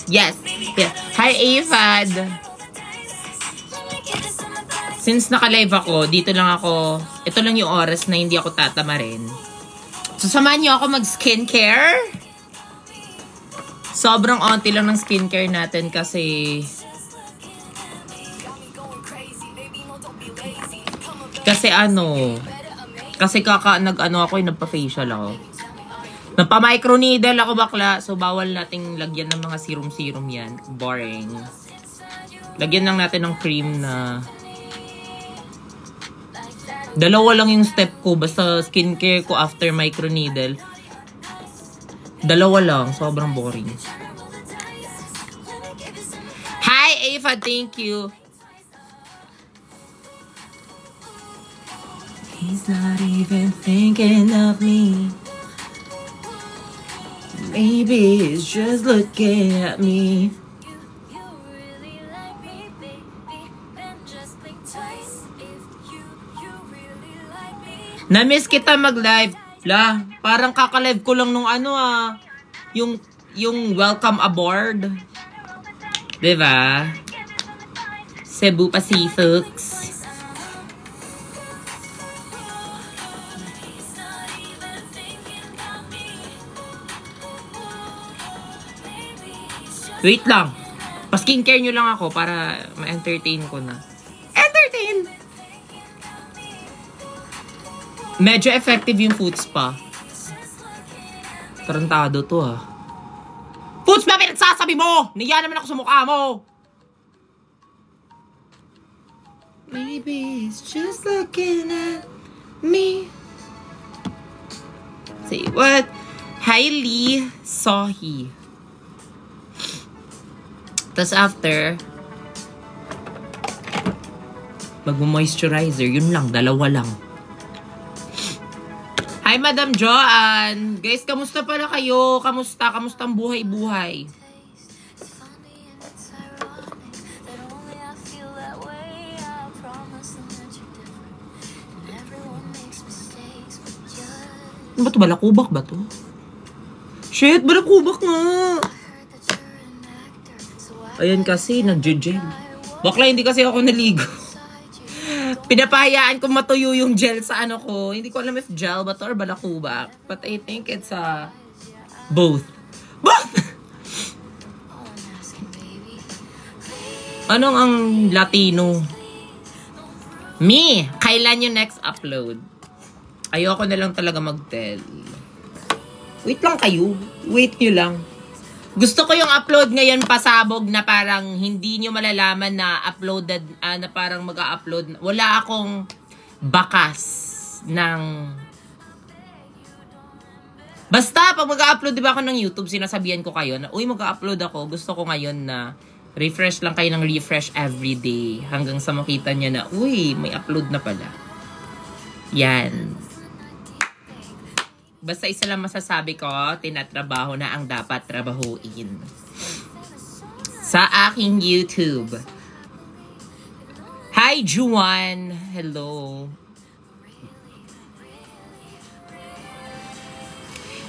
Yes. Yeah. Hi, Avad. Since naka-live ako, dito lang ako, ito lang yung oras na hindi ako tatamarin. So, samahan niyo ako mag-skincare. Sobrang onti lang ng skincare natin kasi nagpa-facial ako. Nagpa-microneedle ako bakla. So, bawal nating lagyan ng mga serum-serum yan. Boring. Lagyan lang natin ng cream na dalawa lang yung step ko. Basta skincare ko after microneedle. Dalawa lang. Sobrang boring. Hi, Ava. Thank you. He's not even thinking of me. Maybe he's just looking at me. Na-miss kita mag-live. La, parang kaka-live ko lang nung yung welcome aboard. Diba? Cebu Pacifics. Wait lang. Pa-skincare nyo lang ako para ma-entertain ko na. Entertain! Medyo effective yung food spa. Tarantado to ha. Food spa, pinagsasabi mo! Niya naman ako sa mukha mo! Maybe it's just looking at me. Say what? Hi Lee Sohi. Tapos after, mag-moisturizer. Yun lang, dalawa lang. Hi, Madam Joanne. Guys, kamusta pala kayo? Kamusta? Kamusta ang buhay-buhay? Ano ba ito? Balakubak ba ito? Shit, balakubak nga! Ayan kasi, nag-gel. Bakla, hindi kasi ako naligo. Pinapahayaan ko matuyo yung gel sa ano ko. Hindi ko alam if gel ba to or balakubak. But I think it's both. Both! Anong ang Latino? Me! Kailan yung next upload? Ayoko na lang talaga mag-tell. Wait lang kayo. Wait nyo lang. Gusto ko yung upload ngayon pasabog na parang hindi nyo malalaman na uploaded, na parang mag-a-upload. Wala akong bakas ng... Basta, pag mag-a-upload diba ako ng YouTube, sinasabihan ko kayo na, uy, mag-a-upload ako. Gusto ko ngayon na refresh lang kayo ng refresh everyday. Hanggang sa makita nyo na, uy, may upload na pala. Yan. Basta isa lang masasabi ko, tinatrabaho na ang dapat trabahuin. Sa aking YouTube. Hi, Juan. Hello.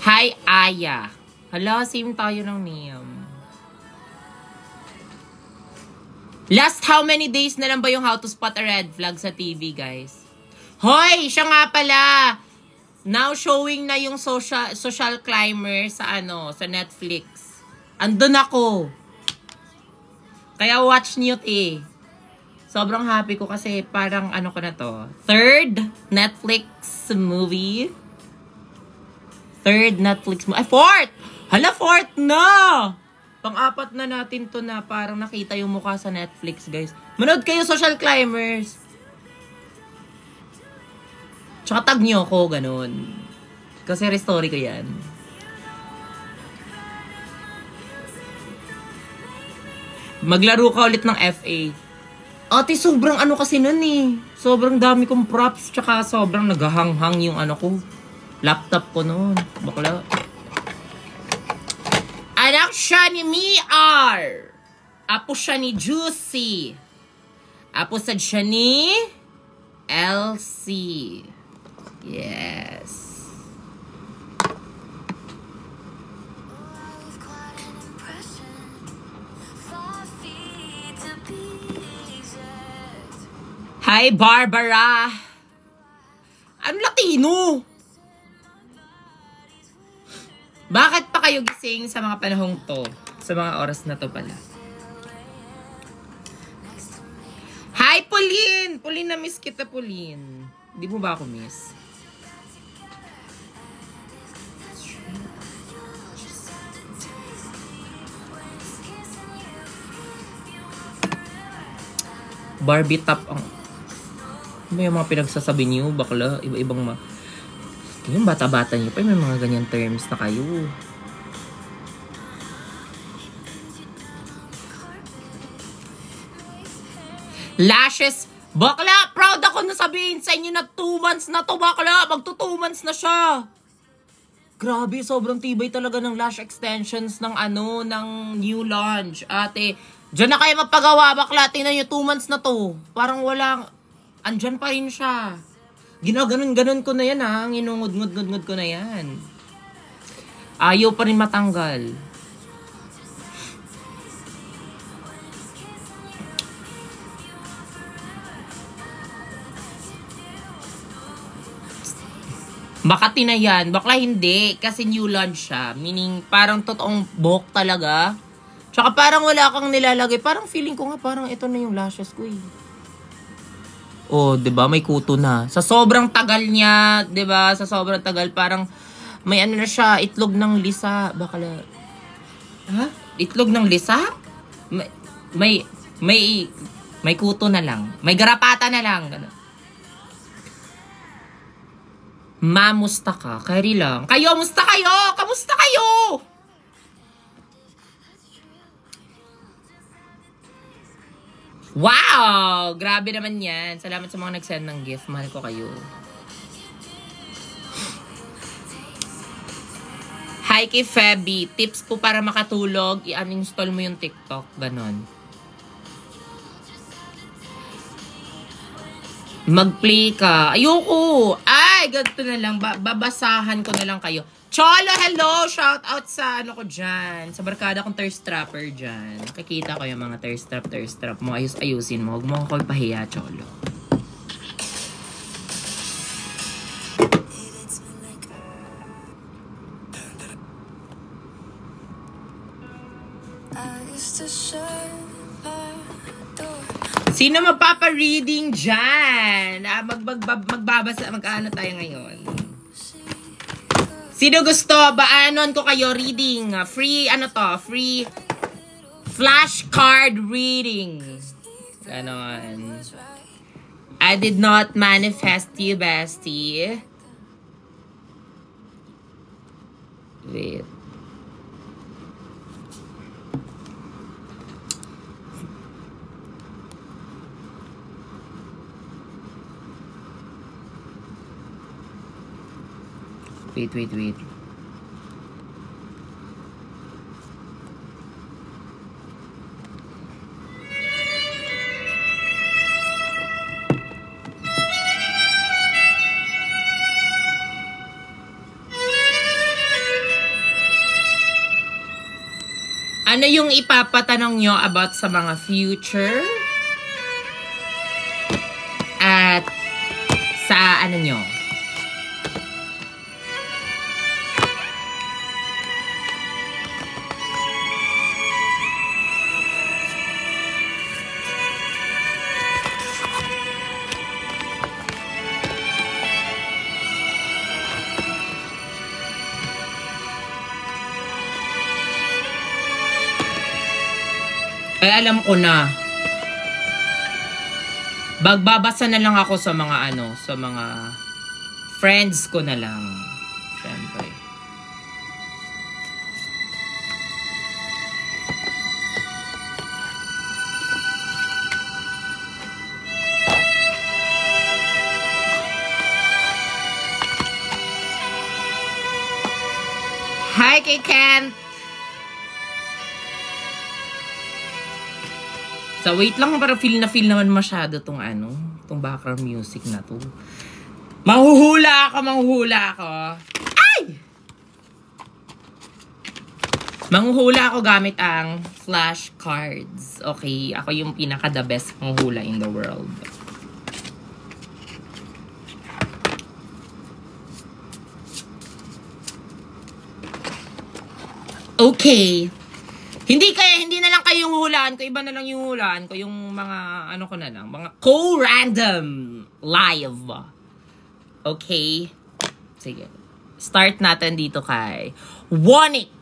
Hi, Aya. Hala, same tayo ng name. Last how many days na lang ba yung How to Spot a Red Flag sa TV, guys? Hoy, siya nga pala. Now showing na yung social climber sa sa Netflix. Andun ako. Kaya watch niyo eh. Sobrang happy ko kasi parang ko na to. Third Netflix movie. Fourth! Hala, fourth na! Pang-apat na natin to na parang nakita yung mukha sa Netflix, guys. Manood kayo, social climbers. Tsaka tag nyo ako, ganun. Kasi restory ko yan. Maglaro ka ulit ng FA. Ate, sobrang kasi nun eh. Sobrang dami kong props, tsaka sobrang naghahanghang yung ko. Laptop ko nun. Bakla. Anak siya ni Miar. Apo siya ni Juicy. Apo sad siya ni Elsie. Yes. Hi, Barbara. Ano Latino? Bakit pa kayo gising sa mga panahong to? Sa mga oras na to pala. Hi, Pauline! Pauline, na-miss kita, Pauline. Di mo ba ako miss? Barbie top ang... May mga pinagsasabi niyo, bakla, iba-ibang yung bata-bata niyo pa, may mga ganyan terms na kayo. Lashes, bakla, proud ako na sabihin sa inyo na 2 months na to, bakla, magto 2 months na siya. Grabe, sobrang tibay talaga ng lash extensions ng ng new launch. Ate, dyan na kayo mapagawa, bakla, tingnan nyo, 2 months na to. Parang walang, andyan pa rin siya. Ginaganon-ganon ko na yan ha. Nginungod-ngod-ngod ko na yan. Ayaw pa rin matanggal. Makati na yan. Bakla hindi. Kasi new launch siya. Meaning parang totoong buhok talaga. Tsaka parang wala kang nilalagay. Parang feeling ko nga parang ito na yung lashes ko eh. Oh, 'di ba? May kuto na. Sa sobrang tagal niya, 'di ba? Sa sobrang tagal parang may ano na siya, itlog ng lisa, bakla. Ha? Itlog ng lisa? May kuto na lang. May garapata na lang, ganun. Mamusta ka? Kari lang. Kayo, musta kayo? Kamusta kayo? Wow! Grabe naman yan. Salamat sa mga nag-send ng gift. Mahal ko kayo. Hi kay Feby. Tips po para makatulog. I-uninstall mo yung TikTok. Ganon. Mag-play ka. Ayoko. Ay, ganito na lang. Babasahan ko na lang kayo. Cholo, hello! Shout out sa ano ko dyan. Sa barkada kong thirst trapper dyan. Nakikita ko yung mga thirst trap mo. Ayusin mo. Huwag mo ako ipahiya, Cholo. Sino magpapa-reading dyan? Magbabasa. Mag-ano tayo ngayon? Sino gusto? Baanon ko kayo reading. Free, ano to? Free flashcard reading. Ganon. I did not manifest you, bestie. Wait. Wait. Ano yung ipapatanong nyo about sa mga future? At sa ano nyo? Ay, alam ko na. Bagbabasa na lang ako sa mga sa mga friends ko na lang. Siyempre. Hi kay Kent. So, wait lang, para feel naman masyado tong tong background music na to. Manghuhula ako. Ay! Manghuhula ako gamit ang flashcards. Okay, ako yung pinaka the best manghula in the world. Okay. Hindi na lang kayo yung hulaan ko. Iba na lang yung hulaan ko. Yung mga, ano ko na lang. Mga co-random live. Okay. Sige. Start natin dito kay Wonik.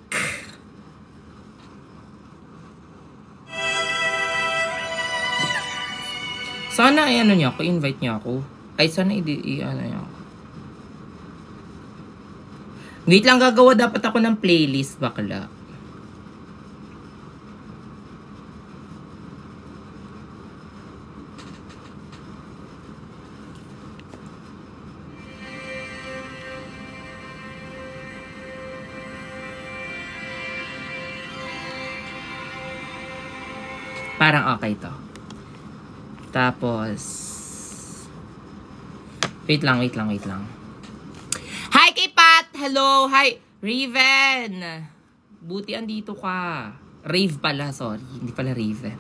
Sana ano niya ako, invite niya ako. Ay, sana ano niya ako. Wait lang, gagawa dapat ako ng playlist, bakla. Parang okay to. Tapos, wait lang. Hi kay Pat! Hello! Hi! Raven! Buti andito ka. Rave pala, sorry. Hindi pala Raven.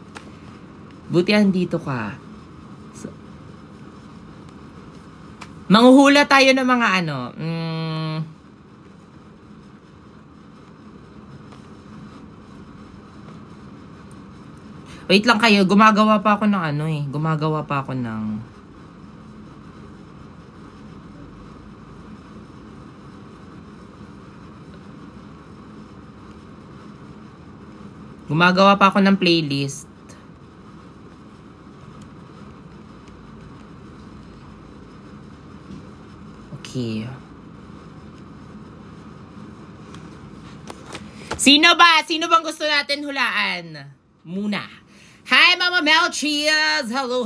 Buti andito ka. So, manghuhula tayo ng mga ano. Wait lang kayo. Gumagawa pa ako ng ano eh. Gumagawa pa ako ng... playlist. Okay. Sino ba? Sino bang gusto natin hulaan? Muna. Hi, Mama Melchias! Hello.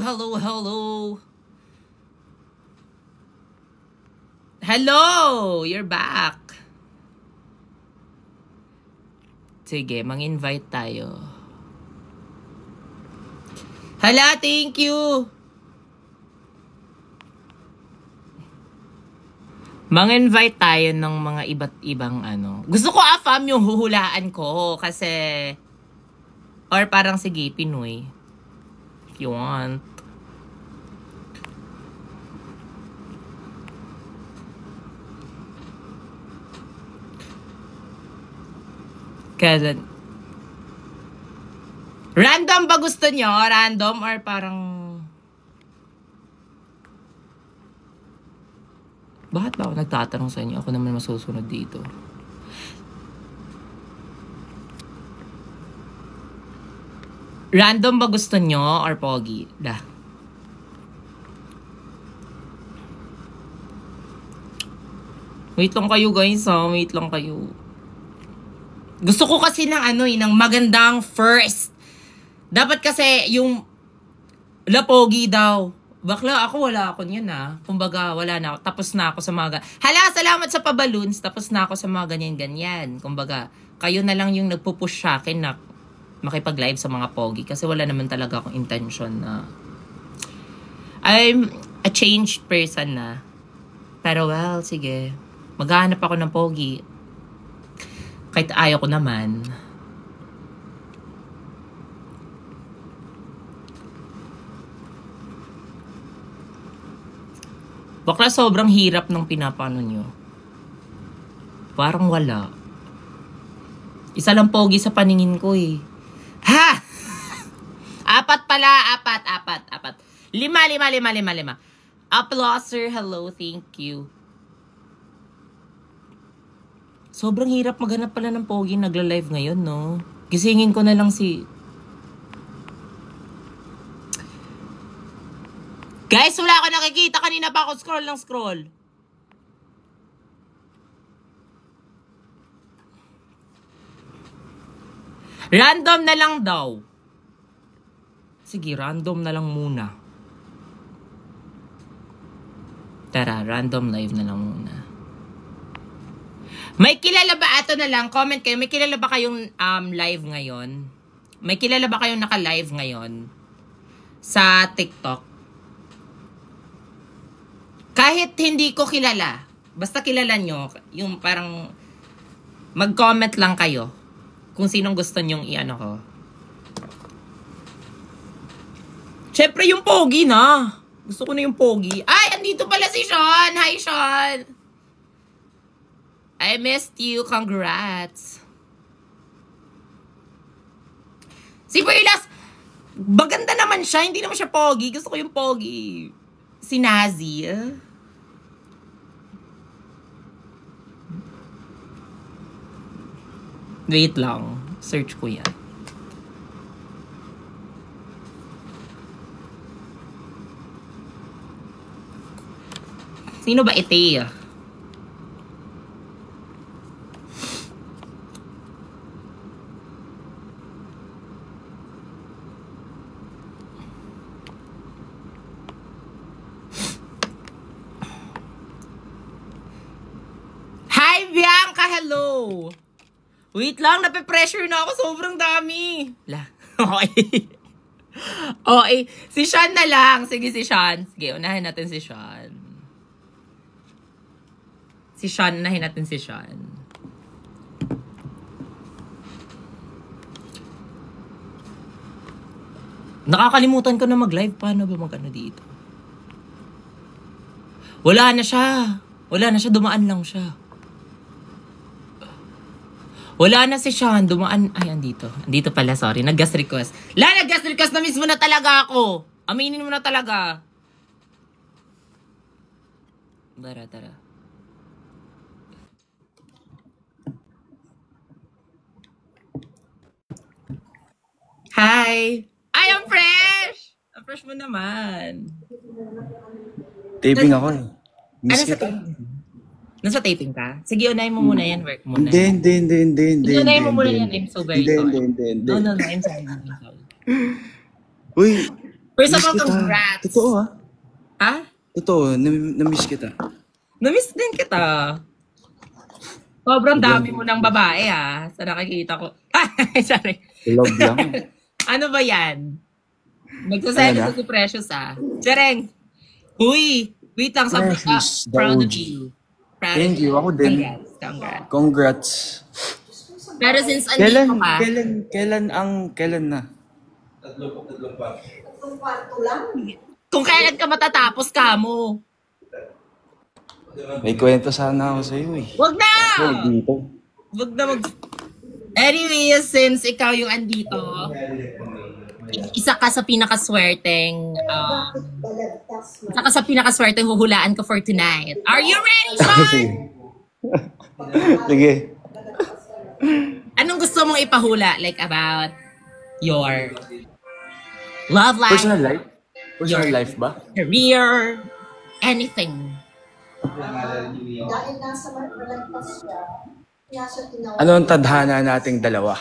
Hello! You're back. Sige, mang-invite tayo. Hala, thank you! Mang-invite tayo ng mga iba't ibang ano. Gusto ko afam yung huhulaan ko kasi... Or parang sige, Pinoy. If you want. Kaya... Random ba gusto nyo? Random or parang... Bakit ba ako nagtatanong sa inyo? Ako naman masusunod dito. Random ba gusto nyo or pogi? Wait lang kayo guys ha. Wait lang kayo. Gusto ko kasi ng ano ng magandang first. Dapat kasi yung pogi daw. Bakla ako wala ako niyan ha. Kumbaga wala na ako. Tapos na ako sa mga... Hala, salamat sa pa-balloons. Tapos na ako sa mga ganyan-ganyan. Kumbaga, kayo na lang yung nagpupush sa akin na makipag-live sa mga pogi kasi wala naman talaga akong intention na I'm a changed person na. Pero well, sige. Maghahanap ako ng pogi. Kahit ayaw ko naman. Bakla sobrang hirap ng pinapano nyo. Parang wala. Isa lang pogi sa paningin ko eh. Ha! Apat pala. Apat. Lima. Applauser, hello, thank you. Sobrang hirap maghanap pala ng pogi nagla-live ngayon, no? Gisingin ko na lang si... Guys, wala ako nakikita. Kanina pa ako scroll. Random na lang daw. Sige, random na lang muna. Tara, random live na lang muna. May kilala ba? Ato na lang, comment kayo. May kilala ba kayong live ngayon? May kilala ba kayong naka-live ngayon? Sa TikTok? Kahit hindi ko kilala. Basta kilala nyo. Yung parang mag-comment lang kayo. Kung sinong gusto nyong i-ano ko. Siyempre yung pogi na. Gusto ko na yung pogi. Ay, andito pala si Sean. Hi, Sean. I missed you. Congrats. Si Perlas, maganda naman siya. Hindi naman siya pogi. Gusto ko yung pogi. Si Nazi. Wait lang. Search ko yan. Sino ba ite? Hi, Bianca! Hello! Wait lang, nape-pressure na ako. Sobrang dami. Okay. Okay. Si Sean na lang. Sige, si Sean. Sige, unahin natin si Sean. Unahin natin si Sean. Nakakalimutan ko na mag-live. Paano ba mag-ano dito? Wala na siya. Dumaan lang siya. Wala na si Sean, dumaan. Ay, andito. Andito pala, sorry. Nag-guest request. Nag-guest request na mismo na talaga ako. Aminin mo na talaga. Tara. Hi! I am fresh! Ang fresh mo naman. Taping ako eh. Miss Ano sa kita. Nasa taping ka? Sige, unahin mo muna yan. Work muna. Hindi. Sige, unahin mo muna yan. I'm so very sorry. Hindi. No, I'm sorry. Uy, First of miss all, kita. congrats. Totoo ah. Ha? Totoo, na-miss kita. Namiss din kita. Sobrang dami mo ng babae sa nakikita ko. Sorry. Love lang. Ano ba yan? Nagsasayang Ano na? ko si Precious Chereng! Uy! Wait lang, Precious, the proud of OG. you. Proud Thank of you, ako din. Congrats. Congrats. Pero since andito ka, Kailan na? Tatlong pa. kung kailan ka matatapos ka mo, May kwento sana ako sa'yo eh. wag na! Dito. Wag na Anyway, since ikaw yung andito, isa ka sa pinakaswerteng huhulaan ko for tonight. Are you ready, Sean? Sige. Anong gusto mong ipahula? Like about your love life, Personal life? Personal life ba? career, anything. Dahil nasa malagpas siya, kaya siya tinawag. Ano ang tadhana nating dalawa?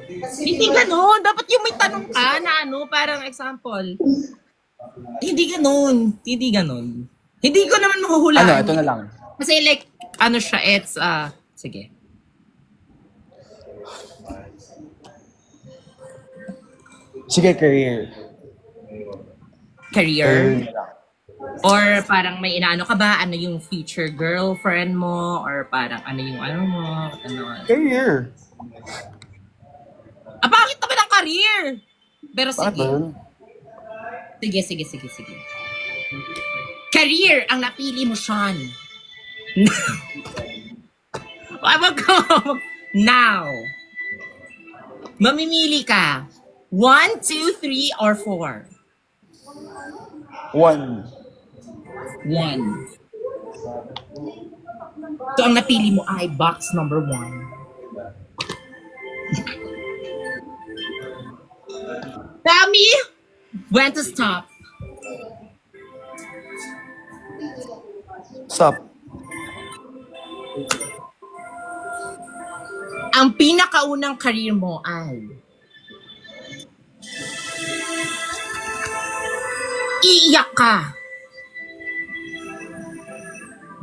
Kasi Hindi ganon. Dapat yung may tanong ka na parang example. Hindi ganon. Hindi ko naman mahuhulaan. Ito na lang. Kasi like, siya, it's, sige. Sige, career. Career. Or parang may inaano ka ba? Ano yung future girlfriend mo? Or parang ano yung mo? Career. Bakit naman ang career? Pero Bakit sige. ba yun? Sige. Career ang napili mo, Sean. Wag ko. Now. Mamimili ka. 1, 2, 3, or 4? 1. 1. So, ang napili mo ay box number 1. Tell me when to stop. Stop. Ang pinakaunang career mo ay iiyak ka.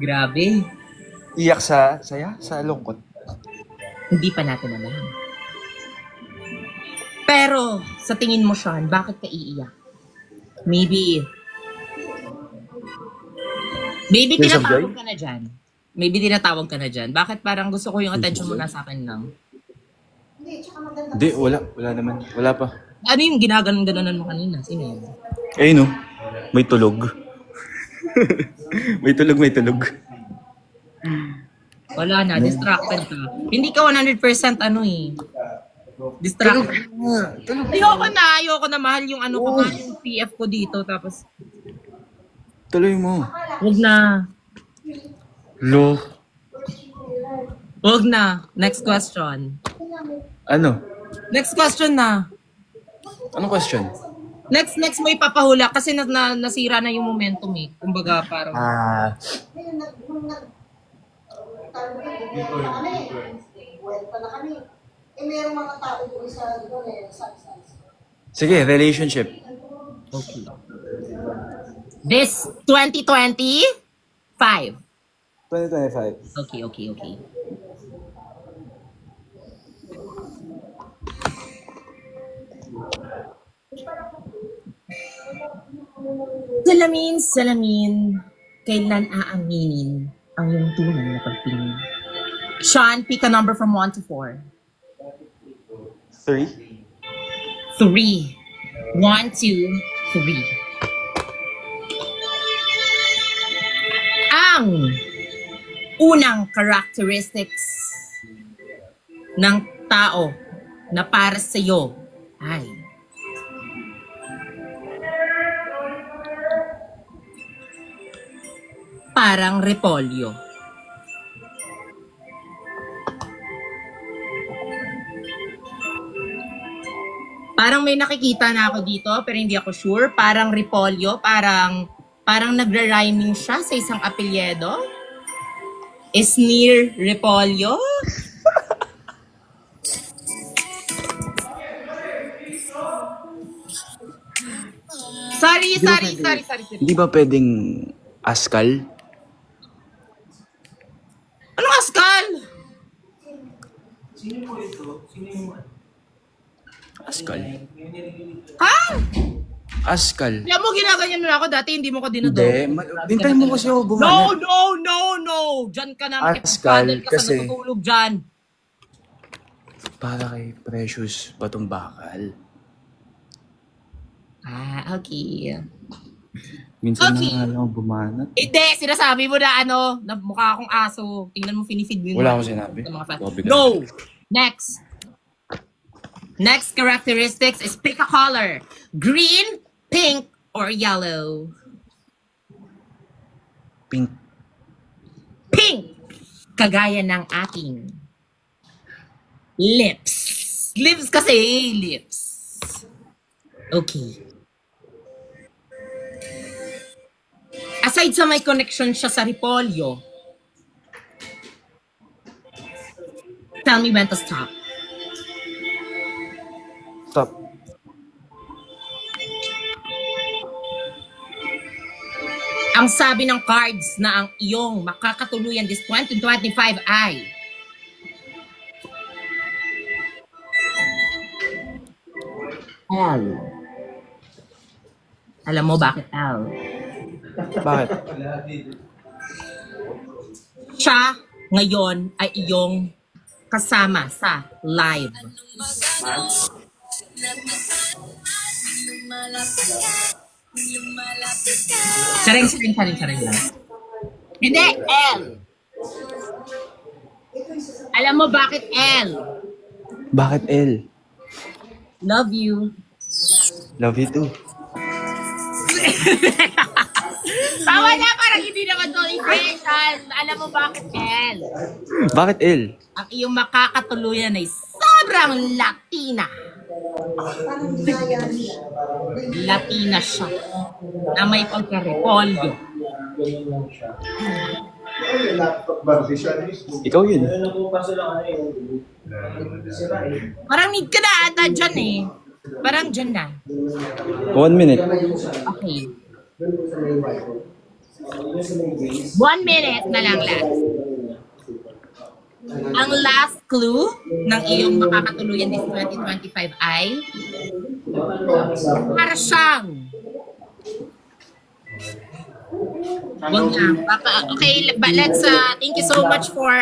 Grabe. Iyak sa saya? Sa lungkot? Hindi pa natin alam. Pero, sa tingin mo, Sean, bakit ka iiyak? Maybe Tears of tinatawag joy? ka na dyan. Maybe tinatawag ka na dyan. Bakit parang gusto ko yung attention mo na sa akin lang? Hindi, tsaka maganda. Hindi, wala. Wala naman. Wala pa. Ano yung ginaganon-ganonan mo kanina? Sino yun? Eh, no. May tulog. may tulog. Wala na, distracted ka. Hindi ka 100% Distract. Tulog. Ayoko na mahal yung ano ko, mahal yung PF ko dito. Tapos, Tuloy mo. wag na. Lo. Wag na. Next question. Ano? Next question na. Anong question? Next mo ipapahula kasi nasira na yung momentum eh. Kumbaga parang... Ngayon, nung buwet na kami. Eh, merong mga tao doon sa doon eh, Sige, relationship. Okay. This 2025. 2025. Okay. Salamin, kailan aaminin ang iyong tunay na pagtingin? Sean, pick a number from 1 to 4. 3. 3. 1, 2, 3. Ang unang characteristics ng tao na para sa iyo ay parang repolyo. Parang may nakikita na ako dito pero hindi ako sure. Parang repolyo, parang nagra-rhyming siya sa isang apelyedo. Esnir Repolyo. Sorry. Hindi ba pwedeng askal? Anong askal? Askal? Ha? Askal. Alam mo, ginaganyan mo na ako dati, hindi mo ko dinado. Hindi. Dintay mo kasi ako bumanat. No. Diyan ka na. Askal, Ka sa kasi- natutulog dyan. Para kay Precious Batong Bakal. Okay. Minsan Okay. na lang bumanat. Hindi, sinasabi mo na na mukha akong aso. Tingnan mo, finifeed mo. yung Wala mga- akong sinabi. sa mga fans. Bobby ka. Go! Next characteristics is pick a color. Green, pink, or yellow. Pink. Pink! Kagaya ng ating lips. Lips kasi, lips. Okay. Aside sa may connection siya sa repolyo, tell me when to stop. Stop. Ang sabi ng cards na ang iyong makakatuluyan this 2025 ay L. Alam mo bakit L? Bakit? Siya ngayon ay iyong kasama sa live. Saring lang. Hindi, L. Alam mo bakit L? Bakit L? Love you. Love you too. Tawa na, parang hindi naman to impression. Alam mo bakit L? Bakit L? Ang iyong makakatuluyan ay sobrang Latina. Parang ginaya niya. Latina siya. Na may pagka-repolyo. Ikaw yun. Parang need ka na ata dyan eh. Parang dyan na. 1 minute. Okay. 1 minute na lang last. Ang last clue ng iyong makakatuluyan this 2025 ay para siyang wag na. Okay, but let's thank you so much for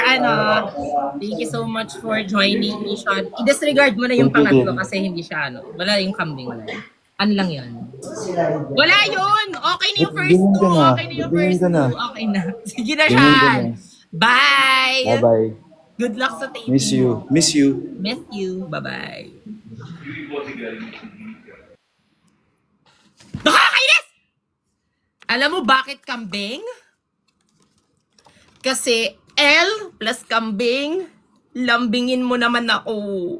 thank you so much for joining me, Sean. I-disregard mo na yung pangatlo kasi hindi siya wala yung kambing, wala. Ano lang yan? Wala yun! Okay na yung first two. Okay na yung first two. Okay na. Sige na, Sean. Bye! Bye-bye. Good luck sa taping Miss you. mo. Miss you. Miss you. Bye-bye. Nakakainis! Alam mo bakit kambing? Kasi L plus kambing, lambingin mo naman ako.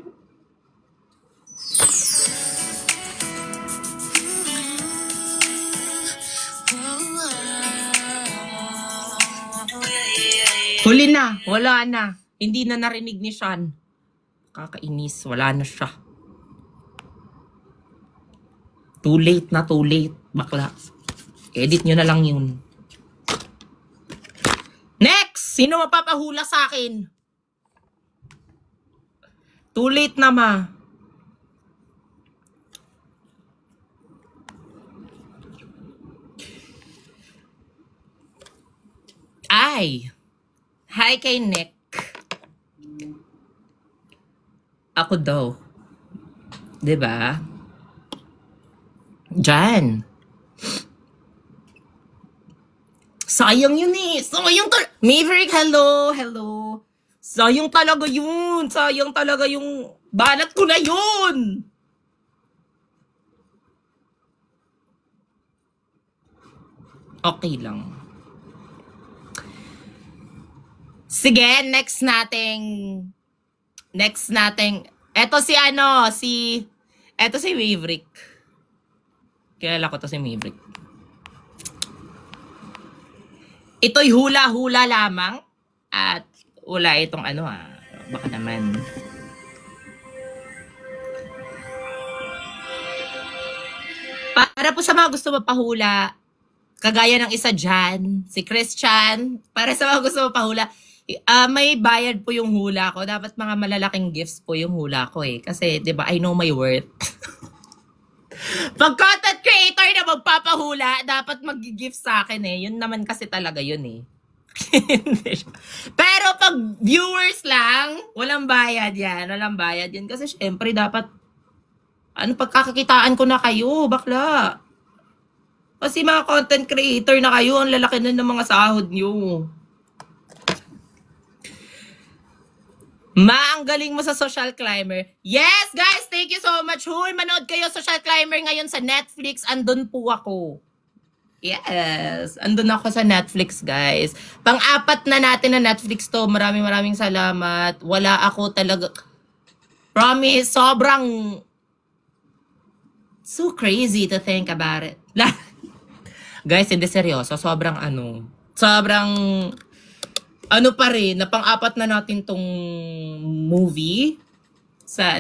Huli na, wala na. Hindi na narinig ni Sean. Kakainis, wala na siya. Too late na, too late. Bakla. Edit nyo na lang yun. Next! Sino mapapahula sa akin? Too late na, ma. Ay! Hi kay Nick. Ako daw. 'Di ba? Jan. Sayang yun eh. Sayang talaga. Maverick, hello. Hello. Sayang talaga yun. Sayang talaga yung banat ko na yun. Okay lang. Sige, next nating, eto si Maverick. Kilala ko to si Maverick. Ito'y hula-hula lamang at wala itong baka naman. Para po sa mga gusto mapahula, kagaya ng isa dyan, si Christian, para sa mga gusto mapahula, may bayad po yung hula ko. Dapat mga malalaking gifts po yung hula ko eh. Kasi, di ba, I know my worth. Pag content creator na magpapahula, dapat mag-gift sa akin eh. Yun naman kasi talaga yun eh. Pero pag viewers lang, walang bayad yan. Walang bayad yan. Kasi syempre dapat, pagkakakitaan ko na kayo, bakla. Kasi mga content creator na kayo, ang lalaki na ng mga sahod nyo. Ang galing mo sa Social Climber. Yes, guys, thank you so much. Huy, manood kayo Social Climber ngayon sa Netflix. Andun po ako. Yes, andun ako sa Netflix, guys. Pang-apat na natin na Netflix to. Maraming salamat. Wala ako talaga. Promise, sobrang so crazy to think about it. Guys, hindi seryoso. Sobrang pa rin, na pang-apat na natin tong movie sa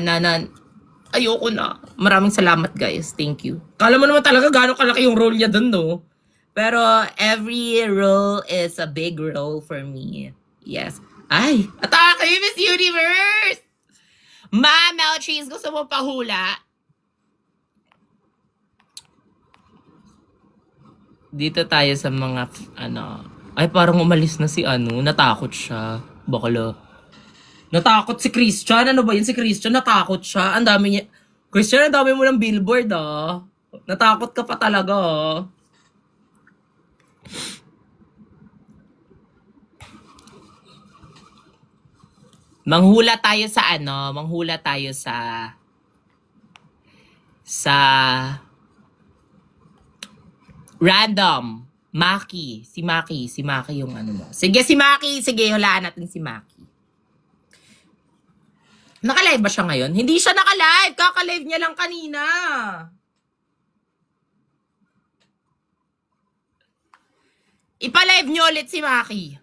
ayoko na. Maraming salamat, guys. Thank you. Kala mo naman talaga gano'ng kalaki yung role niya dun, no? Pero every role is a big role for me. Yes. Ay! Atake! Miss Universe! Ma'am Melchis, gusto mo pahula? Dito tayo sa mga, ay, parang umalis na si natakot siya. Bakala. Natakot si Christian. Ano ba yun si Christian? Natakot siya. Ang dami niya. Christian, ang dami mo ng billboard, Natakot ka pa talaga, Manghula tayo sa random. Maki. Si Maki yung mo. Sige, si Maki. Sige, hulaan natin si Maki. Naka-live ba siya ngayon? Hindi siya naka-live. Kaka-live niya lang kanina. Ipa-live niyo ulit si Maki.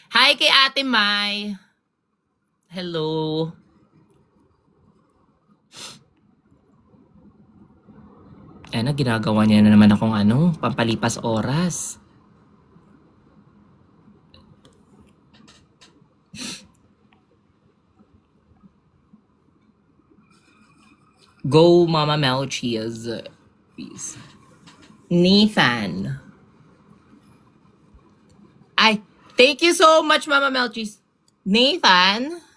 Hi kay Ate Mai. Hello. Ginagawa niya na naman akong pampalipas oras. Go, Mama Melchi's. Please. Nathan. Ay, thank you so much, Mama Melchi's. Nathan.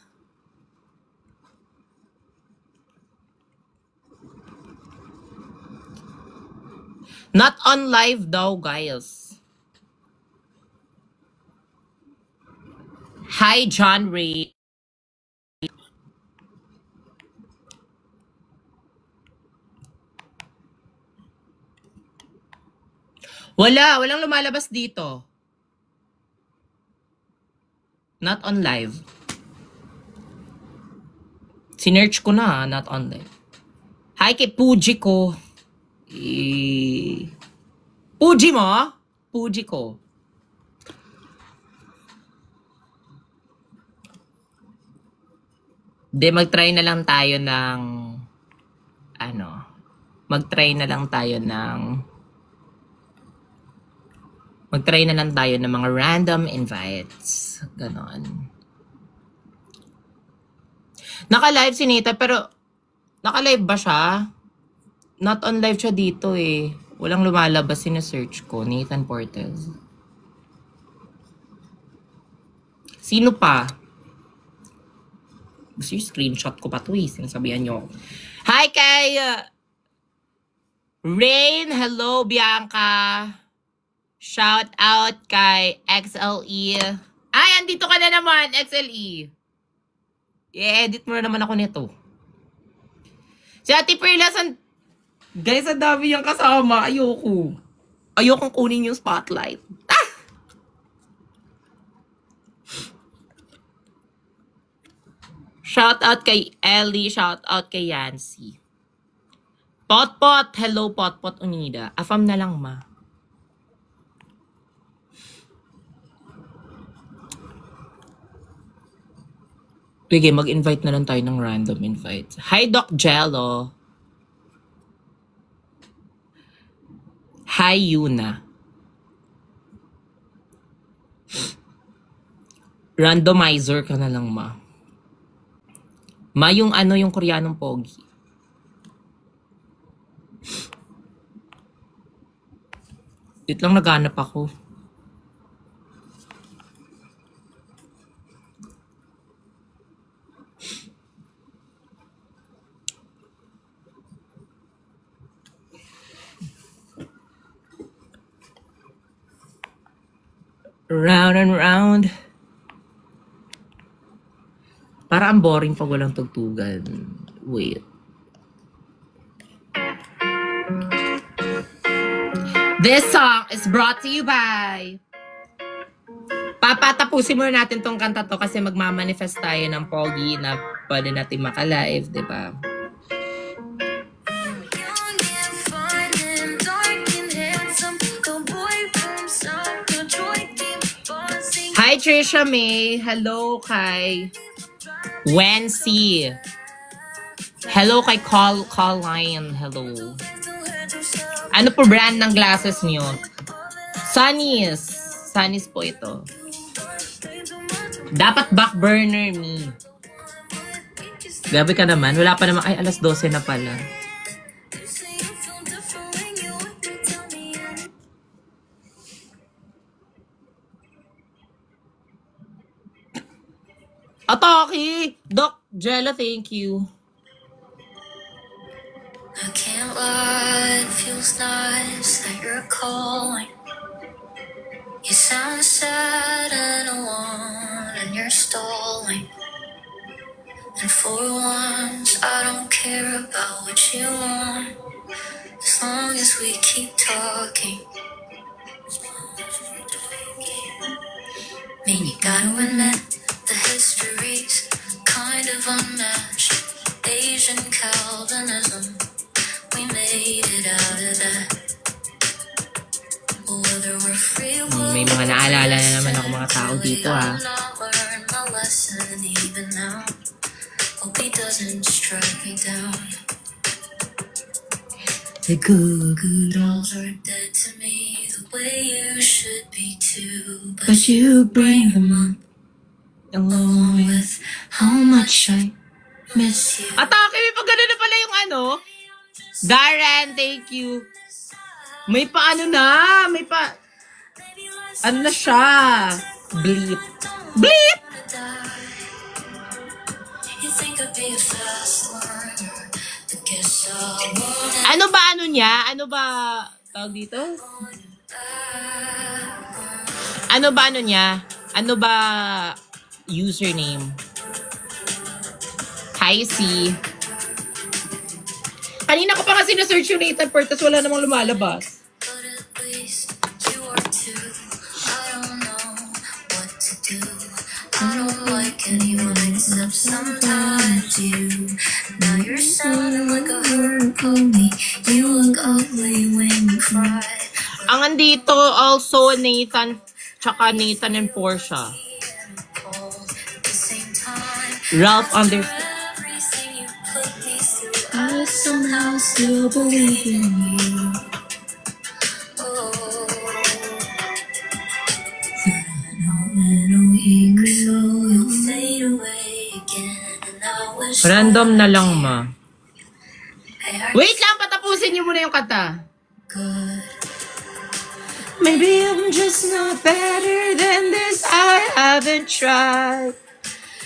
Not on live daw, guys. Hi, John Ray. Walang lumalabas dito. Not on live. Sinearch ko na, not on live. Hi kay Puji ko. Puji mo? Puji ko. Mag-try na lang tayo ng mag-try na lang tayo ng mga random invites. Ganon. Naka-live si Nita, pero naka-live ba siya? Not on live siya dito eh. Walang lumalabas, sinesearch ko. Nathan Portez. Sino pa? Gusto yung screenshot ko pa to eh. Sinasabihan nyo. Hi kay Rain. Hello, Bianca. Shout out kay XLE. Ay, andito ka na naman, XLE. I-edit mo na naman ako nito. Si Ate Perla, guys, ang dami yung kasama. Ayokong kunin yung spotlight. Ah! Shout out kay Ellie. Shout out kay Yancy. Potpot. Hello, Potpot Unida. Afam na lang, ma. Sige, mag-invite na lang tayo ng random invites. Hi, Doc Jello. Hi, Yuna. Randomizer ka na lang, ma. Ma, yung yung Koreanong pogi. Dito lang naghanap ako. Round and round. Para ang boring pag walang tugtugan. Wait. This song is brought to you by... Papatapusin muna natin tong kanta to kasi magmamanifest tayo ng pogi na pwede natin maka-live, di ba? Hi, Trisha May. Hello kay Wency. Hello kay Colline. Hello. Ano po brand ng glasses niyo? Sunnies. Sunnies po ito. Dapat back burner me. Gabi ka naman. Wala pa naman. Ay, alas 12 na pala. Atake! Doc Jello, thank you. I can't lie, it feels nice that you're calling. You sound sad and alone and you're stalling. And for once, I don't care about what you want, as long as we keep talking. I mean, you gotta admit, the history's kind of unmatched. Asian Calvinism, we made it out of that. Whether we're free will, May mga naalala na naman ako mga tao dito ha. learn my lesson even now. Hope he doesn't strike me down. The good Dolls are dead to me the way you should be too. but you bring them up along with With how much I miss you. Atake, may pag gano'n na pala yung Darren, thank you. May pa na, may pa... Ano na siya? Bleep. Bleep! You think I'd be a fast learner, but guess I won't. Ano niya? Ano ba... Tawag dito? Ano ba niya? Ano ba... username. Hi, C. Kanina ko pa kasi na-search yung Nathan Pert, tapos wala namang lumalabas. But at least you are too. I don't know what to do. I don't like anyone except sometimes you. Now you're sounding like a hurt puppy. You look ugly when you cry. Ang andito also Nathan, tsaka Nathan and Portia. At the same time, Ralph under... everything you put me through, I somehow still believe in you. Oh, when we grow, you'll fade away again, and I wish Random na lang, ma. I Wait lang, patapusin niyo muna yung kanta. could. Maybe I'm just not better than this. I haven't tried.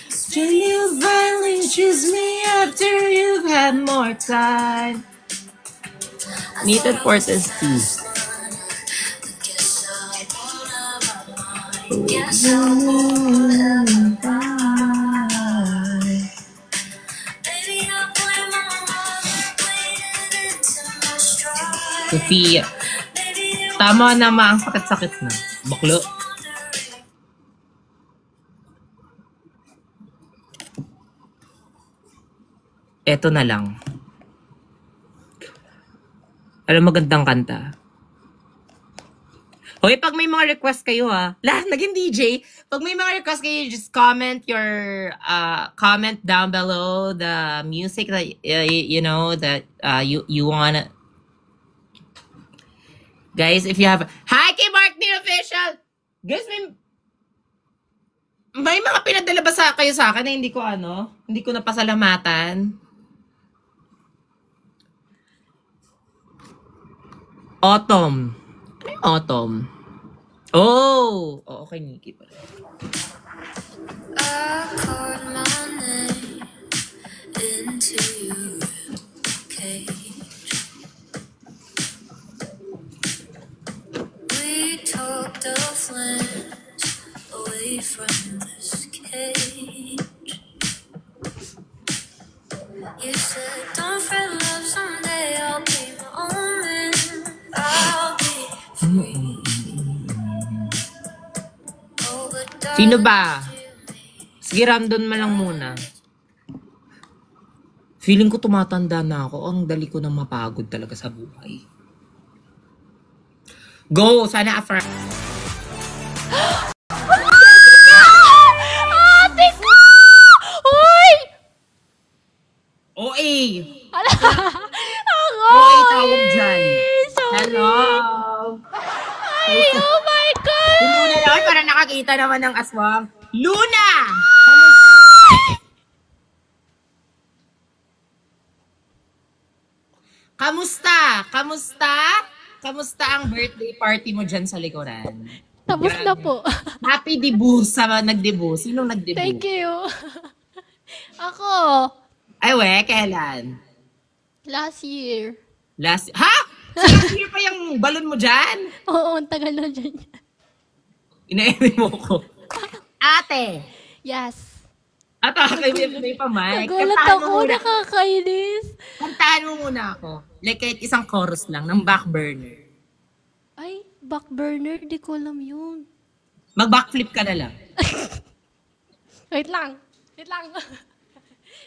Till you finally choose me after you've had more time. Needed Portis too. Guess I won't ever Baby, I play my heart, waiting into my stride. Sophia. Baby, you Tama naman, ang sakit-sakit na. Baklo. Eto na lang. Alam, magandang kanta. Hoy, pag may mga request kayo lahat naging DJ, pag may mga request kayo, just comment your comment down below the music that you know that you wanna. Guys, if you have Hi kay Mark the Official. Guys, may mga pinadala ba kayo sa akin na hindi ko napasalamatan. Autumn. Ano yung autumn? Oh, okay, Nikki pala. I caught my name into your cage. We took the flames away from this cage. You said, don't fret, love, someday I'll be my own man. I'll be free. Oh, but Sino ba? Sige, random man lang muna. Feeling ko tumatanda na ako. Ang dali ko nang mapagod talaga sa buhay. Go! Sana after... Ate ko! Uy! OA! Ako! OA tawag dyan. Sorry. Hello! Ay, oh my God! Yung Luna naman para nakakita naman ng aswang. Luna! Kamusta? Kamusta? Kamusta ang birthday party mo dyan sa likuran? Tapos na po. Happy debut sa nag-debut. Sinong nag-debut? Thank you. Ako, Ay, kailan? last year. Ha? Last year pa yung balon mo dyan? Oo, ang tagal na dyan. Ina-eme mo ko. Ate! Yes. Kay may pamay. Nagulat ako, nakakainis. Kantahan mo muna ako. Like kahit isang chorus lang ng back burner. Ay, back burner, di ko alam yun. Mag-backflip ka na lang. Wait lang. Wait lang.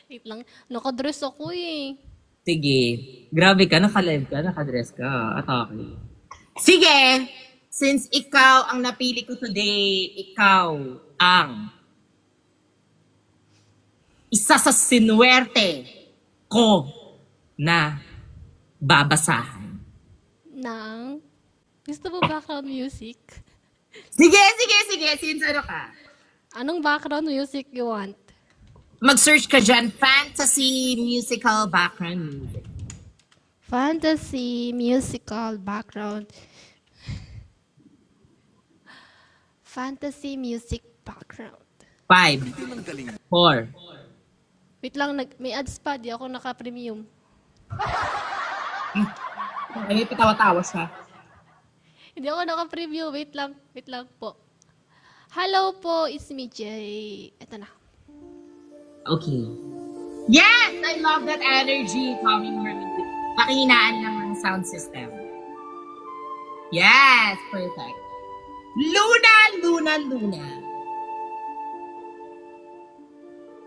Wait lang. Nakadress ako eh. Sige. Grabe ka, naka-live ka, naka-dress ka. Atake. Sige! Since ikaw ang napili ko today, ikaw ang isa sa sinuwerte ko na babasahan. Nang, gusto mo background music? Sige. Since ano ka? Anong background music you want? Mag-search ka dyan, fantasy musical background music. Fantasy musical background. Fantasy music background. 5, 4. Wait lang, may ads pa. Di ako naka-premium. May pitawa-tawa siya. Hindi ako naka-premium. Wait lang po. Hello po, it's me, Jay. Ito na. Okay. Yes! I love that energy coming from you. Pakihinaan lang ang sound system. Yes! Perfect. Luna, Luna, Luna.